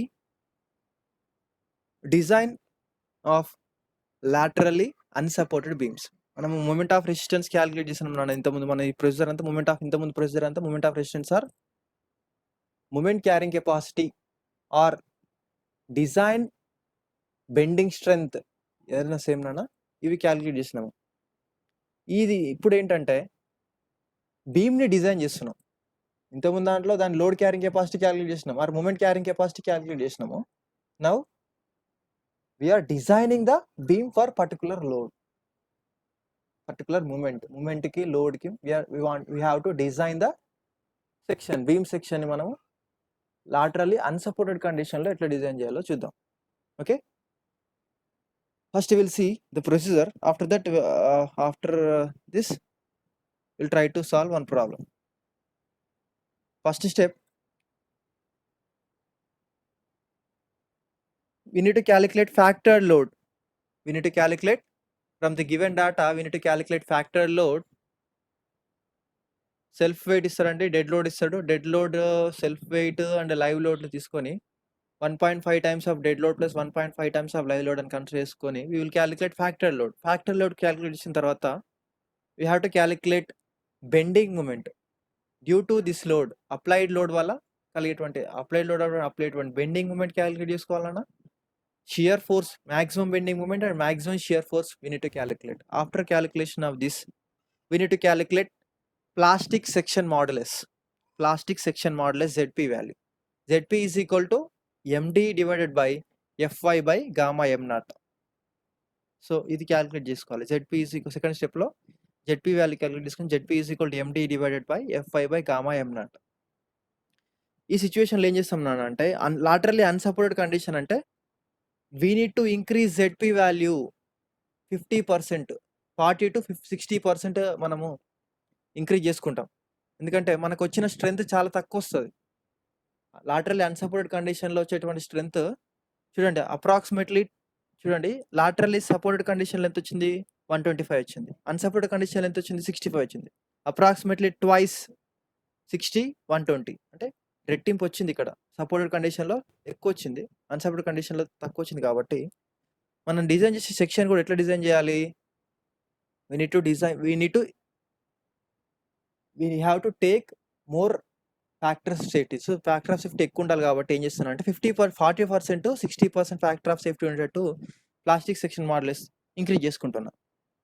design of laterally unsupported beams. మనము moment of resistance calculate చేస్తున్నాం. ఇంతకుముందు మన ఈ procedure అంతా moment of resistance or moment carrying capacity or design bending strength ఏదైనా same నాన్న, ఇవి calculate చేసినాము. ఇది ఇప్పుడు ఏంటంటే బీమ్ని డిజైన్ చేస్తున్నాం. ఇంతకుముందు దాంట్లో దాని లోడ్ క్యారింగ్ కెపాసిటీ క్యాలిక్యులేట్ చేసినాము, or moment carrying capacity calculate చేసినాము. Now we are designing the beam for particular load, particular moment ki load ki we have to design the section, beam section ni manamu laterally unsupported condition lo etla design cheyalo chuddam. Okay, first we will see the procedure. After that this we'll try to solve one problem. First step, we need to calculate factored load. We need to calculate from the given data, we need to calculate factored load. Self weight ఇస్తారండి, dead load ఇస్తాడు. Dead load, self weight and live లోడ్ని తీసుకొని 1.5 times of dead load plus 1.5 times of live load అని consider చేసుకొని we will calculate factor load. Factor load calculate చేసిన తర్వాత we have to calculate bending moment due to this load. Applied load వల్ల కలిగేటువంటి applied bending moment calculate చేసుకోవాలన్నా shear force, maximum bending moment and maximum shear force we need to calculate. After calculation of this, we need to calculate plastic section modulus ZP value. ZP is equal to MD divided by FY by gamma m naught. So ఇది calculate చేసుకోవాలి. ZP is equal, second స్టెప్లో ZP value calculate చేసుకుని ZP is equal to MD divided by FI by gamma M naught. ఈ సిచ్యువేషన్లో ఏం చేస్తాం నాన్న అంటే లాటరల్లీ అన్సపోర్టెడ్ కండిషన్ అంటే we need to increase ZP value 50%, 40 to 60% మనము ఇంక్రీజ్ చేసుకుంటాం. ఎందుకంటే మనకు వచ్చిన స్ట్రెంత్ చాలా తక్కువ వస్తుంది. లాటరల్లీ అన్సపోర్టెడ్ కండిషన్లో వచ్చేటువంటి స్ట్రెంత్ చూడండి అప్రాక్సిమేట్లీ చూడండి లాటరల్లీ సపోర్టెడ్ కండిషన్లో ఎంత వచ్చింది 125 వచ్చింది. అన్సపోర్టెడ్ కండిషన్లో ఎంత వచ్చింది 65 వచ్చింది. అప్రాక్సిమేట్లీ ట్వైస్ 60 120 అంటే రెట్టింపు వచ్చింది. ఇక్కడ సపోర్టెడ్ కండిషన్లో ఎక్కువ వచ్చింది, అన్సపోర్టెడ్ కండిషన్లో తక్కువ వచ్చింది. కాబట్టి మనం డిజైన్ చేసే సెక్షన్ కూడా ఎట్లా డిజైన్ చేయాలి? we have to take more factor of safety. So factor of safety ఎక్కువ ఉండాలి కాబట్టి ఏం చేస్తున్నా అంటే 40% 60% ఫ్యాక్టర్ ఆఫ్ సేఫ్టీ ఉండేటట్టు ప్లాస్టిక్ సెక్షన్ మోడల్స్ ఇంక్రీజ్ చేసుకుంటున్నా.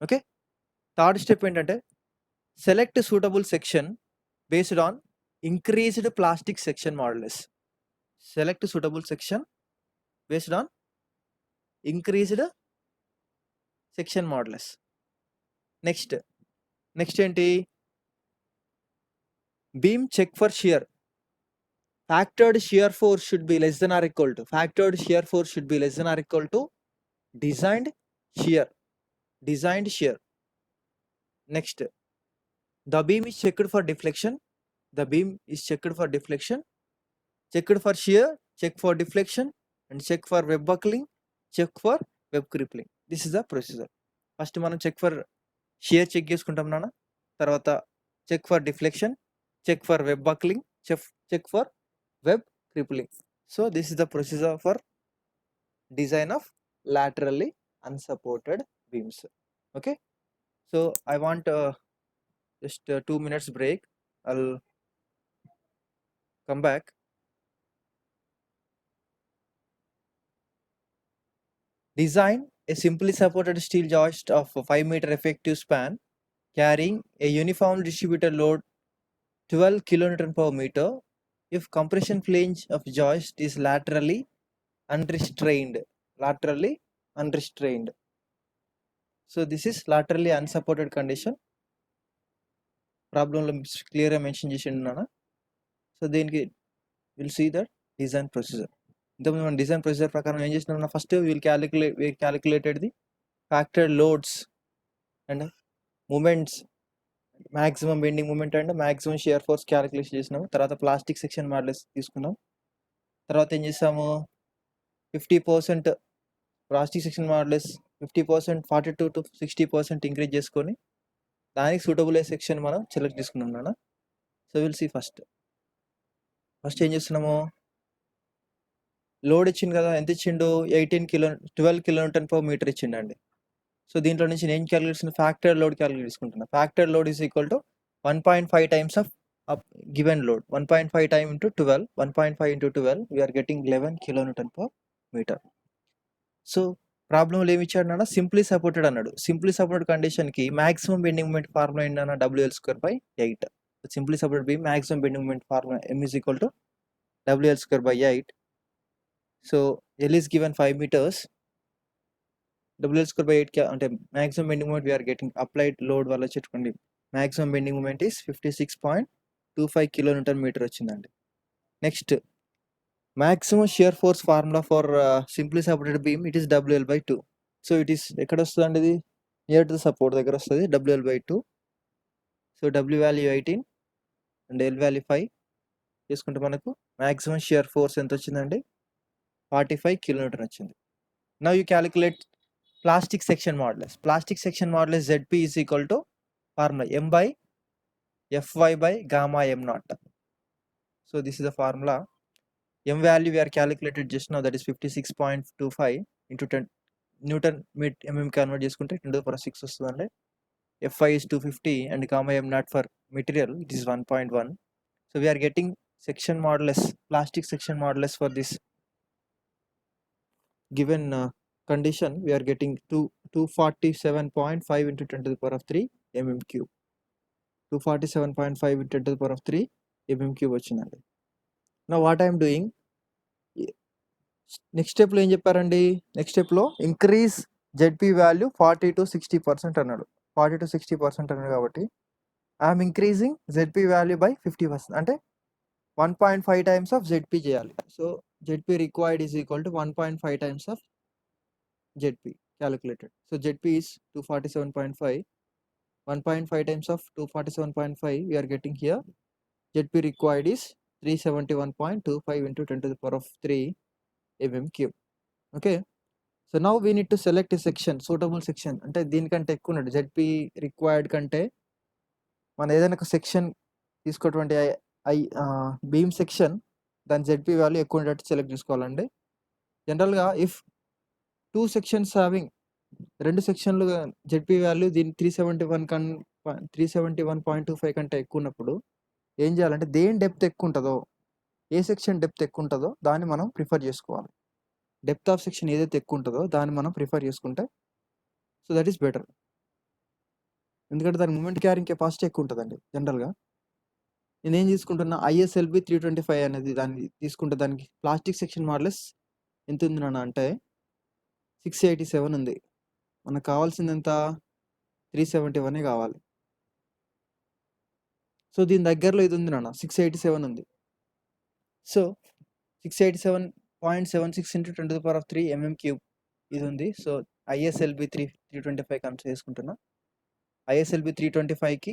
ఓకే, థర్డ్ స్టెప్ ఏంటంటే select suitable section based on increased plastic section models. Select suitable section based on increased section models. Next ఏంటి? beam check for shear. Factored shear force should be less than or equal to designed shear. Next, the beam is checked for deflection. Checked for shear, check for deflection, and check for web buckling, check for web crippling. This is the procedure. First మనం check for shear check చేసుకుంటాం నాన్న. తర్వాత check for deflection, check for web buckling, check for web crippling. So this is the procedure for design of laterally unsupported beams. Okay, so I want just 2 minutes break. I'll come back. Design a simply supported steel joist of 5 meter effective span carrying a uniformly distributed load 12 kilonewton per meter if compression flange of joist is laterally unrestrained. So this is laterally unsupported condition. Problem lo clear ga mention chesindu nana. So దీనికి we'll see that design procedure. ఇంతకుముందు మనం design procedure ప్రకారం ఏం చేసినాం? First we calculated the factored loads and moments, maximum bending moment and maximum shear force calculation చేసినాము. తర్వాత plastic section models తీసుకున్నాం. తర్వాత ఏం చేసాము? 50% plastic section models 50% 42 to 60% increase చేసుకొని దానికి సూటబుల్ అయ్యే సెక్షన్ మనం సెలెక్ట్ చేసుకున్నాం నాన్న. సో విల్ సీ ఫస్ట్ ఏం చేస్తున్నాము? లోడ్ ఇచ్చింది కదా, ఎంత ఇచ్చిండు? 12 కిలోన్యూటన్ పర్ మీటర్ ఇచ్చిండండి. సో దీంట్లో నుంచి నేను క్యాలిక్యులేషన్ ఫ్యాక్టర్డ్ లోడ్ క్యాలిక్యులేట్ చేసుకుంటున్నా. Factored load is equal to 1.5 times of given load. 1.5 time into 12, 1.5 into 12, we are getting 11 kilonewton per meter. So ప్రాబ్లంలో ఏమి ఇచ్చాడు నాన్న? సింప్లీ సపోర్టెడ్ అన్నాడు. సింప్లీ సపోర్టెడ్ కండిషన్కి మాక్సిమం బెండింగ్ మూమెంట్ ఫార్ములా ఏంటన్నా? WL²/8. Simply supported beam maximum bending moment formula M is equal to WL²/8. సో L is given 5 meters. WL²/8 అంటే maximum bending moment we are getting applied load వల్ల చెప్పుకోండి. Maximum bending moment is 56.25 kilonewton meter వచ్చిందండి. Next maximum shear force formula for simply supported beam, it is WL/2. So it is ఎక్కడ వస్తుందండి? ఇది near to the support దగ్గర వస్తుంది. WL/2. So W value 18 and L value 5 చేసుకుంటే మనకు maximum shear force ఎంత వచ్చిందండి? 45 kilonewton వచ్చింది. Now you calculate plastic section modulus. ZP is equal to formula M/Fy/gamma m0. So this is the formula. M value we are calculated just now, that is 56.25 into 10 Newton mm convert చేసుకుంటే 10⁶ వస్తుందండి. Fy is 250 and gamma m0 for material it is 1.1. So we are getting section modulus, plastic section modulus for this given condition. We are getting 247.5 into 10⁻³ mm³. 247.5 into 10⁻³ mm³ వచ్చిందండి. Now what I am doing, next స్టెప్లో ఏం చెప్పారండి? Next స్టెప్లో increase ZP value 40 to 60% అన్నాడు. 40 to 60% అన్నాడు కాబట్టి I'm increasing ZP value by 50%, అంటే 1.5 times of ZP చేయాలి. So ZP required is equal to 1.5 times of ZP calculated. So ZP is 247.5. 1.5 times of 247.5 we are getting here. ZP required is 371.25 into 10 to the power of 3 mm cube. Okay. So now we need to select a section, suitable section. అంటే దీనికంటే ఎక్కువ ఉన్నాడు ZP required కంటే మనం ఏదైనా ఒక section తీసుకోటువంటి beam section దాని ZP value ఎక్కువ ఉండేటట్టు సెలెక్ట్ చేసుకోవాలండి. జనరల్గా ఇఫ్ 2 sections having 2 సెక్షన్లు ZP వాల్యూ దీని 371.25 కంటే ఎక్కువ ఉన్నప్పుడు ఏం చేయాలంటే దేని డెప్త్ ఎక్కువ ఉంటుందో, ఏ సెక్షన్ డెప్త్ ఎక్కువ ఉంటుందో దాన్ని మనం ప్రిఫర్ చేసుకోవాలి. డెప్త్ ఆఫ్ సెక్షన్ ఏదైతే ఎక్కువ ఉంటుందో దాన్ని మనం ప్రిఫర్ చేసుకుంటే సో దట్ ఈస్ బెటర్. ఎందుకంటే దాని మూమెంట్ క్యారింగ్ కెపాసిటీ ఎక్కువ ఉంటుందండి. జనరల్గా నేనేం తీసుకుంటున్నా ISLB 325 అనేది దాన్ని తీసుకుంటే దానికి ప్లాస్టిక్ సెక్షన్ మోడలెస్ ఎంత ఉంది నాన్న అంటే 687 ఉంది. మనకు కావాల్సింది ఎంత 371 కావాలి. సో దీని దగ్గరలో ఇది ఉంది నాన్న 687 ఉంది. So 687.76 into 10 to the power of 3 mm cube ఇది ఉంది. సో ISLB 325 కన్సిడర్ చేసుకుంటున్నా. ISLB 325కి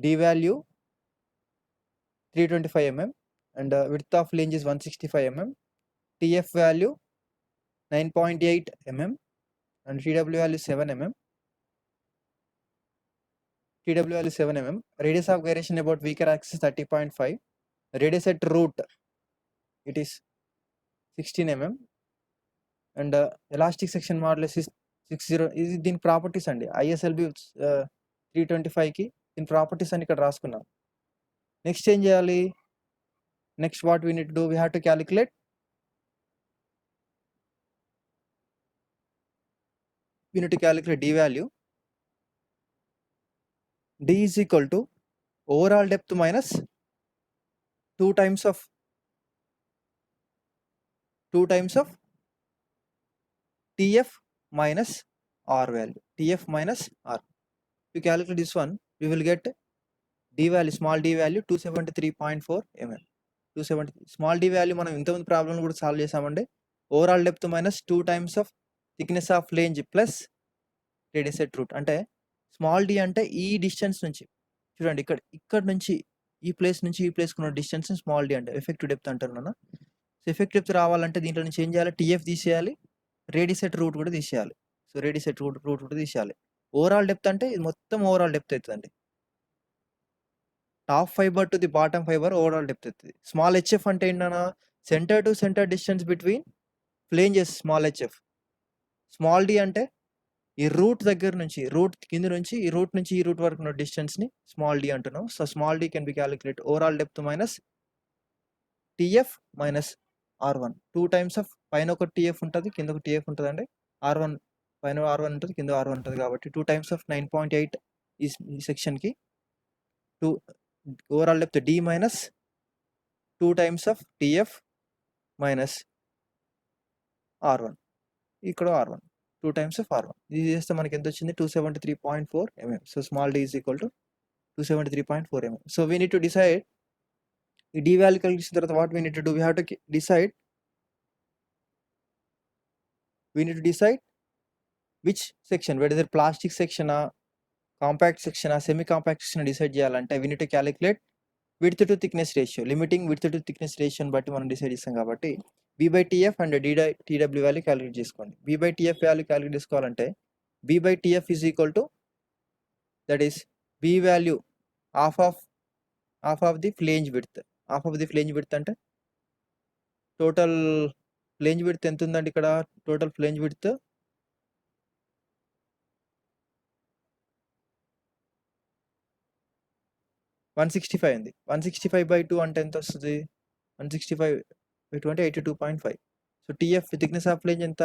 D value 325 mm and width of flange is 165 mm. TF value 9.8 mm and TW value 7 mm. TW value 7 mm. Radius of gyration about weaker axis 30.5. Radius at root it is 16 mm and elastic section modulus is 60. ఇది దీని properties అండి. ISLB 325కి దీని properties అని ఇక్కడ రాసుకున్నాం. Next ఏం చేయాలి? Next what we need to do, we have to calculate D value. D is equal to overall depth minus 2 times of TF minus R value. TF minus R. To calculate this one, we will get D value, small d value 273.4 mm. 270 small d value మనం ఇంతకుముందు problem కూడా solve చేసామండి. Overall depth minus 2 times of thickness of flange plus radius at root. అంటే small D అంటే ఈ distance నుంచి చూడండి, ఇక్కడ నుంచి ఈ ప్లేస్ నుంచి ఈ ప్లేస్కి ఉన్న డిస్టెన్స్ స్మాల్ డి అంటే ఎఫెక్టివ్ డెప్త్ అంటారు నాన్న. సో ఎఫెక్టివ్ డెప్త్ రావాలంటే దీంట్లో నుంచి ఏం చేయాలి? TF తీసేయాలి, రేడియస్ ఎట్ రూట్ కూడా తీసేయాలి. సో రేడియస్ ఎట్ రూట్ కూడా తీసేయాలి. ఓవరాల్ డెప్త్ అంటే ఇది మొత్తం ఓవరాల్ డెప్త్ అవుతుందండి. Top fibre to the bottom fibre overall depth అవుతుంది. స్మాల్ HF అంటే ఏంటన్నా? Centre to centre distance between flanges small HF. Small D అంటే ఈ రూట్ దగ్గర నుంచి, రూట్ కింద నుంచి ఈ రూట్ నుంచి ఈ రూట్ వరకు ఉన్న డిస్టెన్స్ని స్మాల్ డి అంటున్నాం. So small D can be calculate overall depth minus TF minus R1. 2 times of పైన ఒక TF ఉంటుంది, కింద ఒక TF ఉంటుంది అండి. R1 పైన R1 ఉంటుంది, కింద R1 ఉంటుంది కాబట్టి 2 టైమ్స్ ఆఫ్ 9.8 ఈ సెక్షన్కి 2 overall depth D minus 2 times of TF minus R1. ఇక్కడ R1 2 టైమ్స్ ఆఫ్ R1. ఇది చేస్తే మనకి ఎంత వచ్చింది? 273.4 mm. So small d is equal to 273.4 mm. So we need to decide ఈ D వాల్యూ కలిగిన తర్వాత what we need to do, we have to decide which section, whether plastic సెక్షనా, compact సెక్షనా, సెమీ కాంపాక్ట్ సెక్షన్ డిసైడ్ చేయాలంటే we need to calculate width to thickness ratio. Limiting width to thickness రేషియోని బట్టి మనం decide చేస్తాం కాబట్టి B/TF and TW value calculate చేసుకోండి. B/TF value calculate చేసుకోవాలంటే B/TF is equal to that is B value half of the flange width. Half of the flange width అంటే total flange width ఎంత ఉందండి? ఇక్కడ టోటల్ ఫ్లేంజ్ విడ్త్ 165 ఉంది. 165/2 అంటే ఎంత వస్తుంది? 165/2 అంటే 82.5. So TF thickness of flange ఎంత?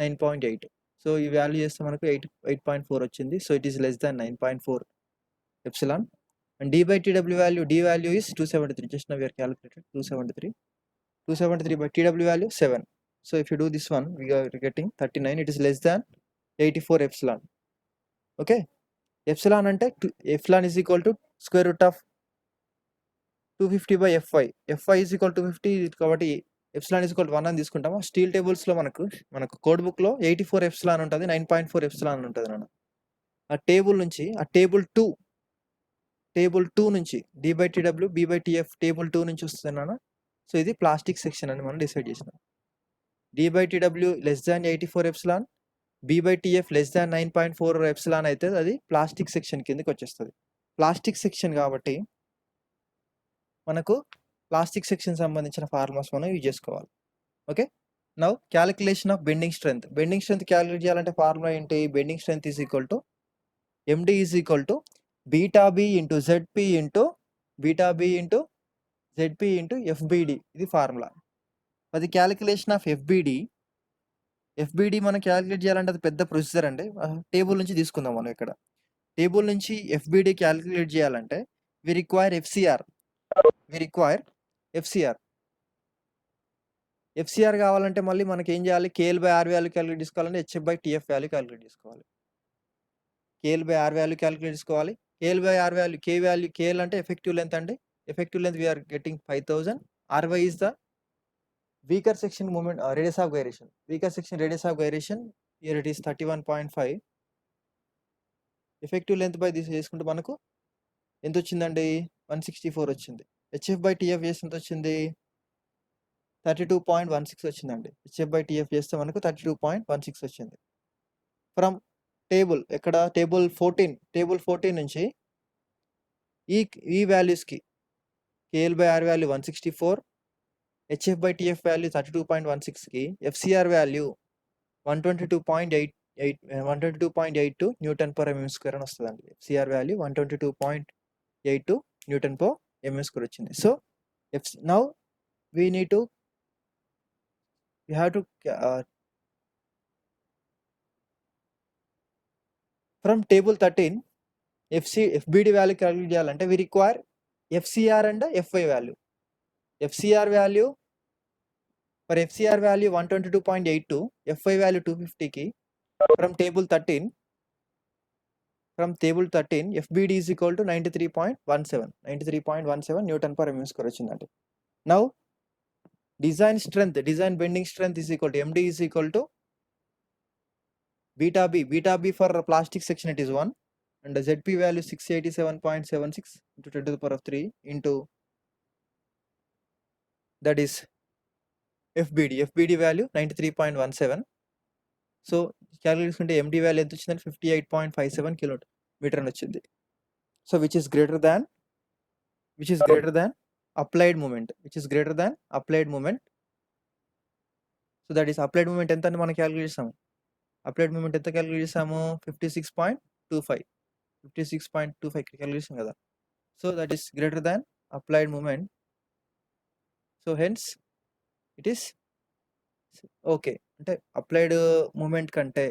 9.8. సో ఈ వాల్యూ చేస్తే మనకు 8.4 వచ్చింది. So it is less than 9.4 epsilon. And D/TW value, D value is 273. Just now we are calculated 273. 273/TW value 7. So if you do this one, we are getting 39. It is less than 84 epsilon. Okay, epsilon ante epsilon is equal to square root of 250 by fy. Fy is equal to 50 కాబట్టి epsilon is equal to 1 అని తీసుకుంటాము. Steel టేబుల్స్లో మనకు code బుక్లో 84 epsilon ఉంటుంది, 9.4 epsilon ఉంటుంది నాన్న. ఆ table నుంచి ఆ టేబుల్ టూ నుంచి d/tw b/tf టేబుల్ 2 నుంచి వస్తుంది నాన్న. సో ఇది ప్లాస్టిక్ సెక్షన్ అని మనం డిసైడ్ చేసినాం. d/tw less than 84 epsilon, b/tf less than 9.4 epsilon అయితే అది ప్లాస్టిక్ సెక్షన్ కిందకి వచ్చేస్తుంది. ప్లాస్టిక్ సెక్షన్ కాబట్టి మనకు ప్లాస్టిక్ సెక్షన్ సంబంధించిన ఫార్ములాస్ మనం యూజ్ చేసుకోవాలి. Okay, now calculation of bending strength. Bending strength calculate చేయాలంటే ఫార్ములా ఏంటి? Bending strength is equal to MD is equal to beta B into ZP into FBD. ఇది formula. అది calculation of FBD మనం calculate చేయాలంటే అది పెద్ద procedure అండి. Table నుంచి తీసుకుందాం మనం. ఇక్కడ టేబుల్ నుంచి FBD క్యాలిక్యులేట్ చేయాలంటే వి రిక్వైర్ FCR కావాలంటే మళ్ళీ మనకి ఏం చేయాలి? KL/R వాల్యూ క్యాలిక్యులేట్ చేసుకోవాలంటే HF/TF వాల్యూ క్యాలిక్యులేట్ చేసుకోవాలి. KL/R వాల్యూ క్యాలిక్యులేట్ చేసుకోవాలి. KL/R వాల్యూ, KL అంటే ఎఫెక్టివ్ లెంత్ అండి. Effective length we are getting 5000. RY is the weaker section moment radius of gyration. Here it is 31.5. Effective length by this చేసుకుంటే మనకు ఎంత వచ్చిందండి? 164 వచ్చింది. HF/TF చేస్తే ఎంత వచ్చింది? 32.16 వచ్చిందండి. HF/TF చేస్తే మనకు 32.16 వచ్చింది. ఫ్రమ్ టేబుల్ ఎక్కడ? టేబుల్ 14 నుంచి ఈ వాల్యూస్కి KL/R వాల్యూ 164, HF/TF వాల్యూ 32.16కి FCR value 122.82 newton per mm square అని వస్తుందండి. FCR value 122.82 newton per mm square వచ్చింది. So now we have to from table 13 FBD value calculate చేయాలంటే we require FCR and FY value. FCR value 122.82, FY value 250కి from table 13 FBD is equal to 93.17 Newton per mm square వచ్చిందండి. Now design bending strength is equal to MD is equal to beta B for plastic section it is 1, and the ZP value 687.76 into 10 to the power of 3 into that is FBD value 93.17. So calculate చేసుకుంటే MD value ఎంత వచ్చిందంటే 58.57 kilometre అని వచ్చింది. So which is greater than applied moment. So that is applied moment ఎంత అని మనం calculate చేసాము. Applied moment ఎంత క్యాలిక్యులేట్ చేసాము? 56.25 క్యాలిక్యులేట్ చేసాం కదా. So that is greater than applied moment. So hence it is okay. అంటే అప్లైడ్ మూమెంట్ కంటే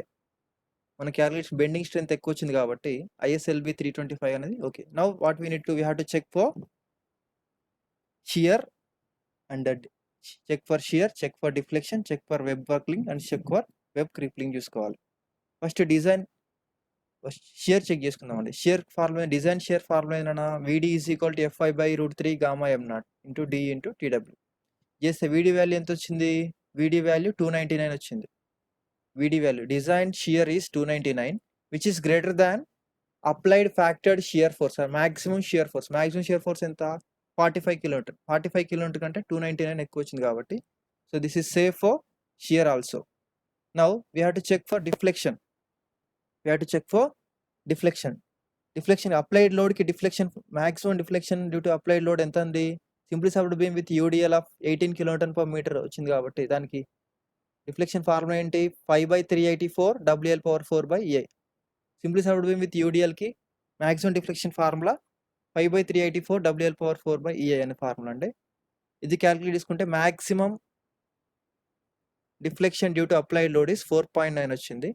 మన క్యాలిక్యులేషన్ బెండింగ్ స్ట్రెంత్ ఎక్కువ వచ్చింది కాబట్టి ISLB 325 అనేది okay. Now what we have to check for shear and check for shear, check for deflection, check for web buckling and check for web crippling చూసుకోవాలి. First shear check చేసుకుందామండి. Shear formula, design shear formula ఏంటన్నా? VD is equal to FI/√3 gamma m0 into D into TW చేస్తే VD value ఎంత వచ్చింది? VD value 299 వచ్చింది. VD value design shear is 299 which is greater than applied factored shear force or maximum shear force ఎంత? 45 kilometre కంటే 299 ఎక్కువ వచ్చింది కాబట్టి so this is safe for shear also. Now we have to check for deflection. Deflection applied లోడ్కి deflection, maximum deflection due to applied load ఎంత ఉంది? Simply supported beam with UDL of 18 kN/m వచ్చింది కాబట్టి దానికి డిఫ్లెక్షన్ ఫార్ములా ఏంటి? 5/384 WL/4/A. Simply supported beam with UDLకి maximum deflection formula 5/384 WL/4/EA అనే formula అండి. ఇది క్యాలిక్యులేట్ చేసుకుంటే maximum deflection due to applied load is 4.9 వచ్చింది.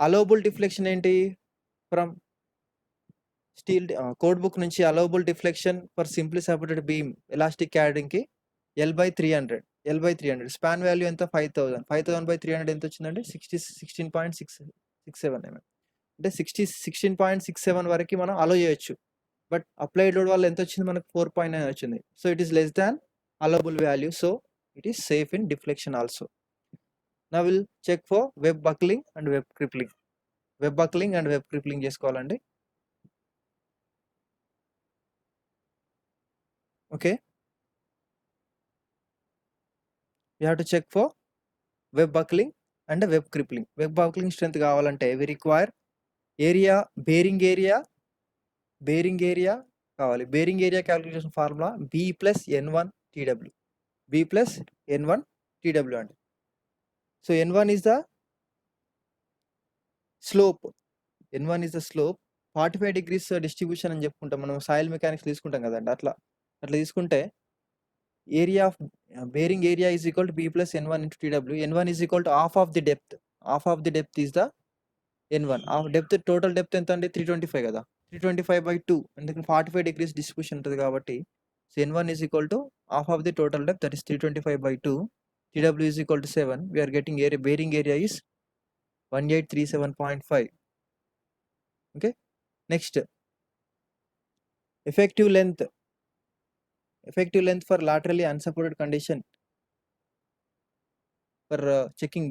అలౌబుల్ డిఫ్లెక్షన్ ఏంటి? ఫ్రమ్ స్టీల్ కోడ్ బుక్ నుంచి allowable deflection for simply supported beam elastic క్యాడింగ్కి L/300. L/300 span value ఎంత 5000 5000/300 ఎంత వచ్చిందండి 16.67 mm అంటే 16.67 వరకు మనం అలో చేయొచ్చు బట్ అప్లైడ్ లోడ్ వల్ల ఎంత వచ్చింది మనకు 4.9 వచ్చింది so it is less than allowable value so it is safe in deflection also. Now we'll check for web buckling and web crippling. Web buckling and web crippling చేసుకోవాలండి. Okay, we have to check for web buckling and web crippling. Web buckling strength కావాలంటే we require area bearing area కావాలి. bearing area calculation formula b plus n1 tw b plus n1 tw అండి. So n1 is the slope, n1 is the slope 45 degrees distribution అని చెప్పుకుంటాం మనం soil mechanics తీసుకుంటాం కదండి అట్లా తీసుకుంటే area of bearing area is equal to be plus n1 into tw n1 is equal to half of the depth is the n1 of depth total depth ఎంత అండి 325 కదా 325/2 ఎందుకంటే 45 degrees డిస్ట్రిబ్యూషన్ ఉంటుంది కాబట్టి so n1 is equal to half of the total depth that is 325/2 tw is equal to 7 we are getting area bearing area is 1837.5. Okay, next effective length for laterally unsupported condition for checking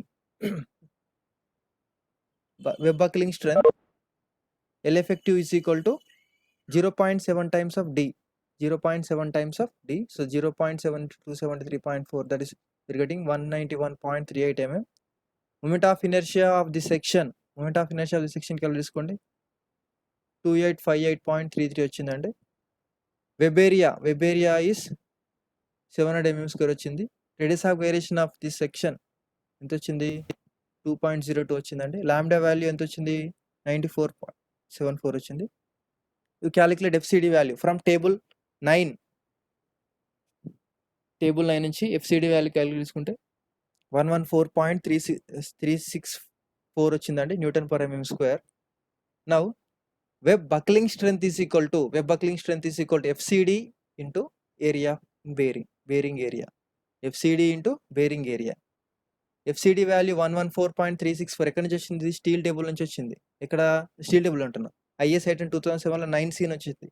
web buckling strength L effective is equal to 0.7 times of D, 0.7 times of D, so 0.7 to 273.4 that is we're getting 191.38 mm. Moment of inertia of the section calculate చేసుకోండి 2858.33 వచ్చిందండి. Web area is 700 mm square వచ్చింది. Radius of variation of this section ఎంత వచ్చింది 2.02 వచ్చిందండి. Lambda value ఎంత వచ్చింది 94.74 వచ్చింది. You calculate FCD value from table 9 నుంచి FCD వాల్యూ క్యాలిక్యులేట్ చేసుకుంటే 114.364 వచ్చిందండి Newton per mm square. Now web buckling strength is equal to FCD into area bearing area, FCD into bearing area. FCD value 114.364 ఎక్కడి నుంచి వచ్చింది steel table నుంచి వచ్చింది. ఇక్కడ steel table అంటున్నా IS 2007లో 9C వచ్చింది.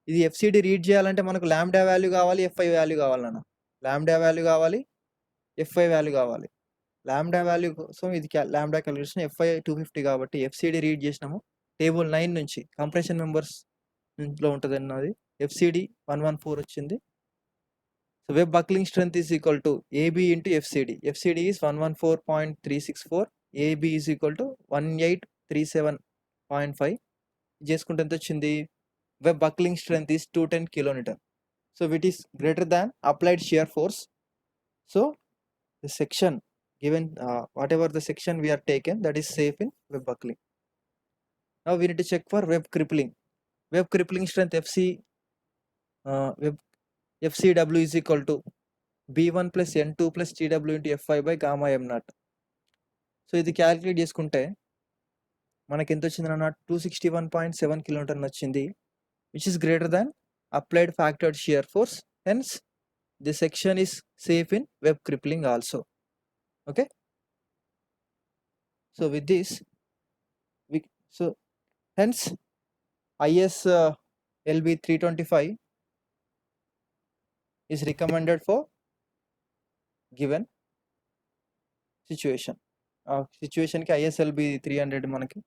ఇది FCD రీడ్ చేయాలంటే మనకు లాంబ్డా వాల్యూ కావాలి FI వాల్యూ కావాలన్న లాంబ్డా వాల్యూ కావాలి FI వాల్యూ కావాలి. లాంబ్డా వాల్యూ కోసం ఇది లాంబ్డా క్యాలిక్యులేషన్ FI 250 కాబట్టి FCD రీడ్ చేసినాము టేబుల్ 9 నుంచి కంప్రెషన్ మెంబర్స్ లో ఉంటుంది అన్నది FCD 114 వచ్చింది. So web buckling strength is equal to AB into FCD is 114.364 AB is equal to 1837.5 చేసుకుంటే ఎంత వచ్చింది web buckling strength is 210 kilonewton. So it is greater than applied shear force. So the section given whatever the section we are taken that is safe in web buckling. Now we need to check for web crippling. Web crippling strength FCW is equal to B1 plus N2 plus TW into Fi by gamma m naught. So ఇది calculate చేసుకుంటే మనకి ఎంత వచ్చింది అన్న 261.7 kilonewton వచ్చింది which is greater than applied factored shear force, hence the section is safe in web crippling also. Okay, so with this hence IS LB 325 is recommended for given situation. Situation ki ISLB 300 మనకి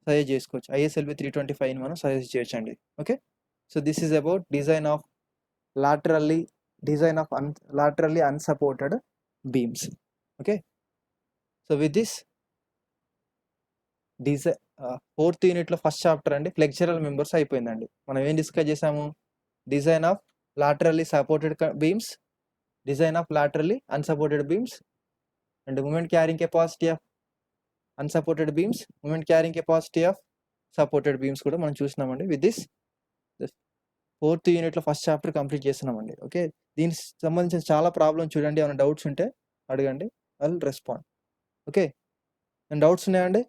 suggest చేసుకోవచ్చు. ISLB 325 మనం suggest చేయొచ్చండి. Okay, so this is about design of laterally unsupported beams. Okay, so with this design 4th unit లో first chapter అండి flexural members అయిపోయిందండి. మనం ఏం discuss చేసాము design of laterally supported beams, design of laterally unsupported beams and moment carrying capacity of unsupported beams, moment carrying capacity of supported beams కూడా మనం చూసినామండి. With this 4th యూనిట్లో first chapter complete చేస్తున్నామండి. Okay, దీనికి సంబంధించిన చాలా problem చూడండి, ఏమైనా doubts ఉంటే అడగండి, I will respond. Okay, doubts ఉన్నాయండి?